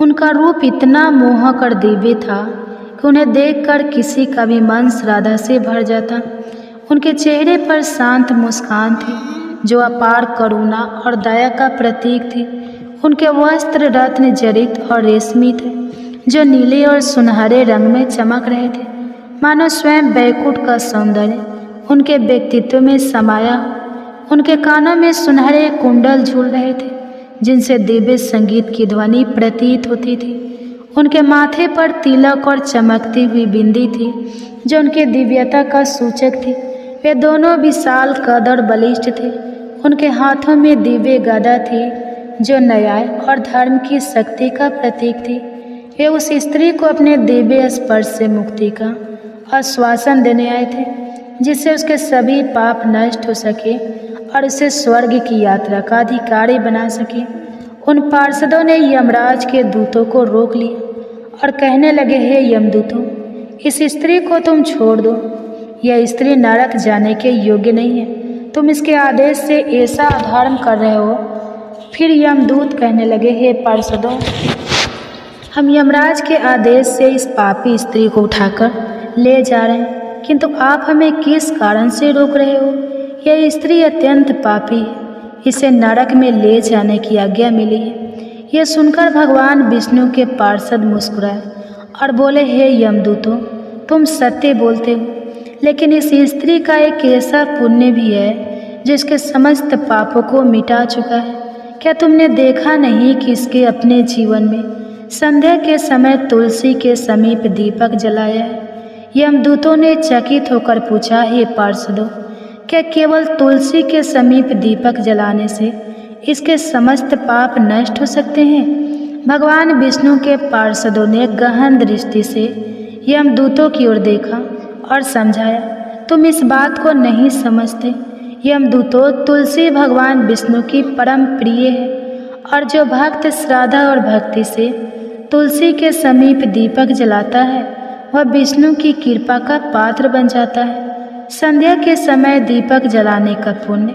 उनका रूप इतना मोहक और दिव्य था कि उन्हें देखकर किसी का भी मन श्रद्धा से भर जाता। उनके चेहरे पर शांत मुस्कान थी जो अपार करुणा और दया का प्रतीक थी। उनके वस्त्र रत्न जड़ित और रेशमी थे जो नीले और सुनहरे रंग में चमक रहे थे, मानो स्वयं बैकुंठ का सौंदर्य उनके व्यक्तित्व में समाया। उनके कानों में सुनहरे कुंडल झूल रहे थे जिनसे दिव्य संगीत की ध्वनि प्रतीत होती थी। उनके माथे पर तिलक और चमकती हुई बिंदी थी जो उनके दिव्यता का सूचक थी। वे दोनों विशाल कद और बलिष्ठ थे। उनके हाथों में दिव्य गदा थी जो न्याय और धर्म की शक्ति का प्रतीक थी। वे उस स्त्री को अपने दिव्य स्पर्श से मुक्ति का आश्वासन देने आए थे जिससे उसके सभी पाप नष्ट हो सके और उसे स्वर्ग की यात्रा का अधिकारी बना सके। उन पार्षदों ने यमराज के दूतों को रोक लिया और कहने लगे, हे यमदूतों, इस स्त्री को तुम छोड़ दो। यह स्त्री नरक जाने के योग्य नहीं है। तुम इसके आदेश से ऐसा अधर्म कर रहे हो। फिर यमदूत कहने लगे, हे पार्षदों, हम यमराज के आदेश से इस पापी स्त्री को उठाकर ले जा रहे हैं, किंतु आप हमें किस कारण से रोक रहे हो? यह स्त्री अत्यंत पापी है, इसे नरक में ले जाने की आज्ञा मिली है। यह सुनकर भगवान विष्णु के पार्षद मुस्कुराए और बोले, हे यमदूतों, तुम सत्य बोलते हो, लेकिन इस स्त्री का एक ऐसा पुण्य भी है जो इसके समस्त पापों को मिटा चुका है। क्या तुमने देखा नहीं कि इसके अपने जीवन में संध्या के समय तुलसी के समीप दीपक जलाया है? यमदूतों ने चकित होकर पूछा, हे पार्षदों, क्या केवल तुलसी के समीप दीपक जलाने से इसके समस्त पाप नष्ट हो सकते हैं? भगवान विष्णु के पार्षदों ने गहन दृष्टि से यमदूतों की ओर देखा और समझाया, तुम इस बात को नहीं समझते। यमदूतों, तुलसी भगवान विष्णु की परम प्रिय है और जो भक्त श्रद्धा और भक्ति से तुलसी के समीप दीपक जलाता है वह विष्णु की कृपा का पात्र बन जाता है। संध्या के समय दीपक जलाने का पुण्य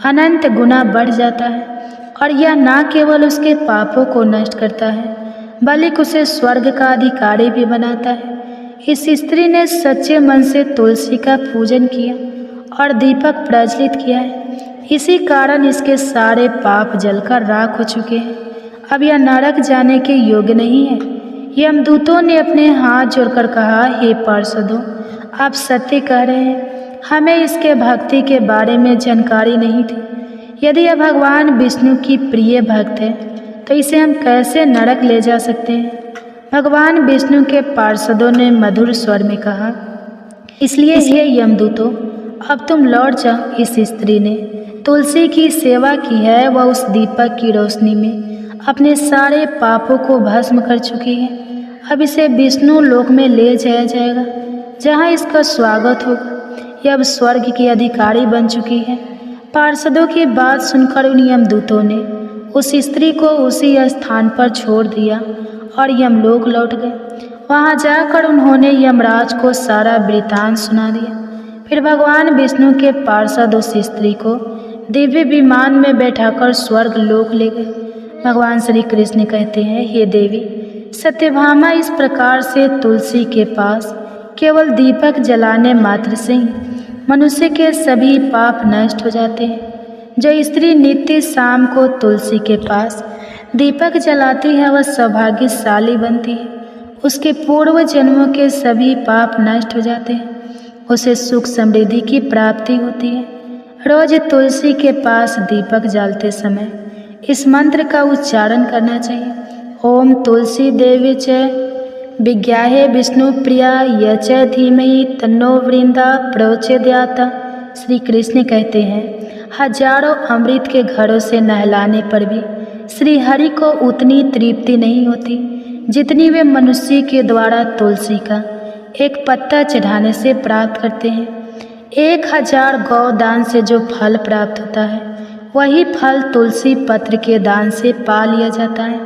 अनंत गुना बढ़ जाता है और यह न केवल उसके पापों को नष्ट करता है बल्कि उसे स्वर्ग का अधिकारी भी बनाता है। इस स्त्री ने सच्चे मन से तुलसी का पूजन किया और दीपक प्रज्वलित किया है। इसी कारण इसके सारे पाप जलकर राख हो चुके हैं। अब यह नरक जाने के योग्य नहीं है। यमदूतों ने अपने हाथ जोड़कर कहा, हे पार्षदों, आप सत्य कह रहे हैं। हमें इसके भक्ति के बारे में जानकारी नहीं थी। यदि यह भगवान विष्णु की प्रिय भक्त है तो इसे हम कैसे नरक ले जा सकते हैं? भगवान विष्णु के पार्षदों ने मधुर स्वर में कहा, इसलिए हे यमदूतों, अब तुम लौट जाओ। इस स्त्री ने तुलसी की सेवा की है, वह उस दीपक की रोशनी में अपने सारे पापों को भस्म कर चुकी है। अब इसे विष्णु लोक में ले जाया जाएगा, जहाँ इसका स्वागत होगा। यह अब स्वर्ग की अधिकारी बन चुकी है। पार्षदों की बात सुनकर उन यमदूतों ने उस स्त्री को उसी स्थान पर छोड़ दिया और यमलोक लौट गए। वहाँ जाकर उन्होंने यमराज को सारा वृतांत सुना दिया। फिर भगवान विष्णु के पार्षद उस स्त्री को दिव्य विमान में बैठाकर स्वर्ग लोक ले गए। भगवान श्री कृष्ण कहते हैं, हे देवी सत्यभामा, इस प्रकार से तुलसी के पास केवल दीपक जलाने मात्र से ही मनुष्य के सभी पाप नष्ट हो जाते हैं। जो स्त्री नित्य शाम को तुलसी के पास दीपक जलाती है, वह सौभाग्यशाली बनती है। उसके पूर्व जन्मों के सभी पाप नष्ट हो जाते हैं। उसे सुख समृद्धि की प्राप्ति होती है। रोज तुलसी के पास दीपक जलाते समय इस मंत्र का उच्चारण करना चाहिए। ओम तुलसी देवी च विज्ञाहे विष्णु प्रिया यच धीमहि तन्नो वृंदा प्रोचोदयात्। श्री कृष्ण कहते हैं, हजारों अमृत के घड़ों से नहलाने पर भी श्री हरि को उतनी तृप्ति नहीं होती जितनी वे मनुष्य के द्वारा तुलसी का एक पत्ता चढ़ाने से प्राप्त करते हैं। 1000 गौदान से जो फल प्राप्त होता है, वही फल तुलसी पत्र के दान से पा लिया जाता है।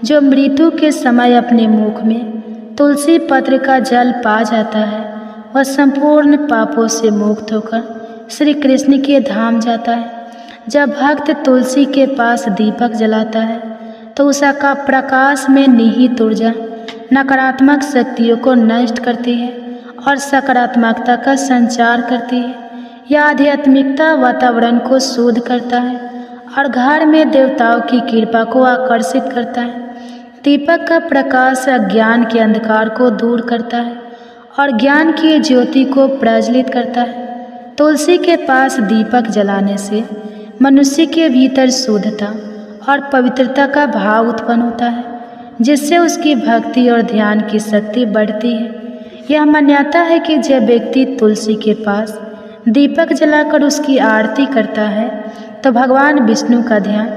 जो मृत्यु के समय अपने मुख में तुलसी पत्र का जल पा जाता है, वह संपूर्ण पापों से मुक्त होकर श्री कृष्ण के धाम जाता है। जब भक्त तुलसी के पास दीपक जलाता है, तो उसका प्रकाश में निहित ऊर्जा नकारात्मक शक्तियों को नष्ट करती है और सकारात्मकता का संचार करती है। यह आध्यात्मिकता वातावरण को शुद्ध करता है और घर में देवताओं की कृपा को आकर्षित करता है। दीपक का प्रकाश अज्ञान के अंधकार को दूर करता है और ज्ञान की ज्योति को प्रज्वलित करता है। तुलसी के पास दीपक जलाने से मनुष्य के भीतर शुद्धता और पवित्रता का भाव उत्पन्न होता है, जिससे उसकी भक्ति और ध्यान की शक्ति बढ़ती है। यह मान्यता है कि जब व्यक्ति तुलसी के पास दीपक जलाकर उसकी आरती करता है, तो भगवान विष्णु का ध्यान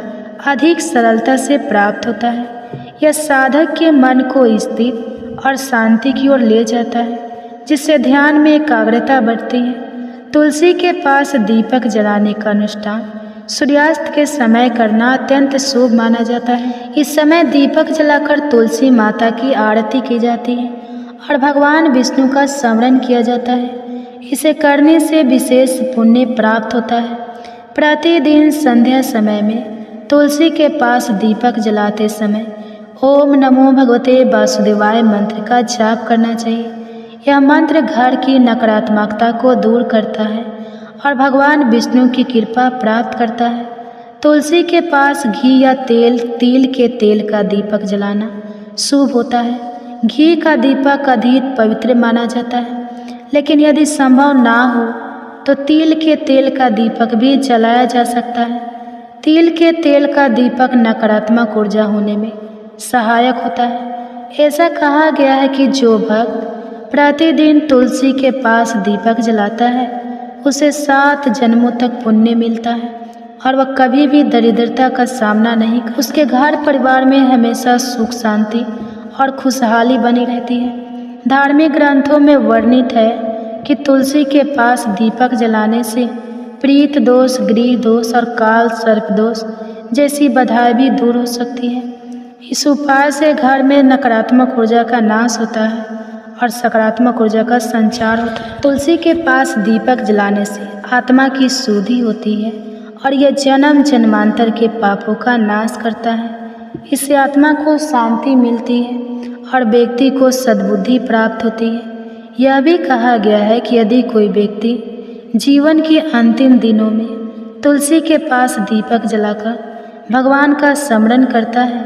अधिक सरलता से प्राप्त होता है। यह साधक के मन को स्थिर और शांति की ओर ले जाता है, जिससे ध्यान में एकाग्रता बढ़ती है। तुलसी के पास दीपक जलाने का अनुष्ठान सूर्यास्त के समय करना अत्यंत शुभ माना जाता है। इस समय दीपक जलाकर तुलसी माता की आरती की जाती है और भगवान विष्णु का स्मरण किया जाता है। इसे करने से विशेष पुण्य प्राप्त होता है। प्रतिदिन संध्या समय में तुलसी के पास दीपक जलाते समय ओम नमो भगवते वासुदेवाय मंत्र का जाप करना चाहिए। यह मंत्र घर की नकारात्मकता को दूर करता है और भगवान विष्णु की कृपा प्राप्त करता है। तुलसी के पास घी या तिल के तेल का दीपक जलाना शुभ होता है। घी का दीपक अधिक पवित्र माना जाता है, लेकिन यदि संभव ना हो तो तिल के तेल का दीपक भी जलाया जा सकता है। तिल के तेल का दीपक नकारात्मक ऊर्जा होने में सहायक होता है। ऐसा कहा गया है कि जो भक्त प्रतिदिन तुलसी के पास दीपक जलाता है, उसे 7 जन्मों तक पुण्य मिलता है और वह कभी भी दरिद्रता का सामना नहीं करता। उसके घर परिवार में हमेशा सुख शांति और खुशहाली बनी रहती है। धार्मिक ग्रंथों में वर्णित है कि तुलसी के पास दीपक जलाने से प्रीत दोष, गृह दोष और काल सर्प दोष जैसी बाधाएं भी दूर हो सकती है। इस उपाय से घर में नकारात्मक ऊर्जा का नाश होता है और सकारात्मक ऊर्जा का संचार होता है। तुलसी के पास दीपक जलाने से आत्मा की शुद्धि होती है और यह जन्म जन्मांतर के पापों का नाश करता है। इससे आत्मा को शांति मिलती है और व्यक्ति को सद्बुद्धि प्राप्त होती है। यह भी कहा गया है कि यदि कोई व्यक्ति जीवन के अंतिम दिनों में तुलसी के पास दीपक जलाकर भगवान का स्मरण करता है,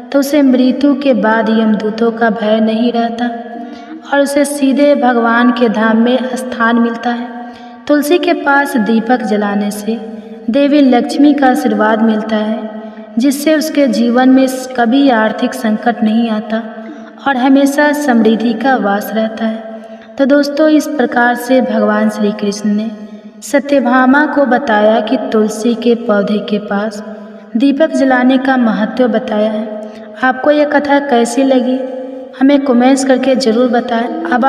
तो उसे मृत्यु के बाद यमदूतों का भय नहीं रहता और उसे सीधे भगवान के धाम में स्थान मिलता है। तुलसी के पास दीपक जलाने से देवी लक्ष्मी का आशीर्वाद मिलता है। जिससे उसके जीवन में कभी आर्थिक संकट नहीं आता और हमेशा समृद्धि का वास रहता है। तो दोस्तों, इस प्रकार से भगवान श्री कृष्ण ने सत्यभामा को बताया कि तुलसी के पौधे के पास दीपक जलाने का महत्व बताया है। आपको यह कथा कैसी लगी हमें कमेंट्स करके ज़रूर बताएं। अब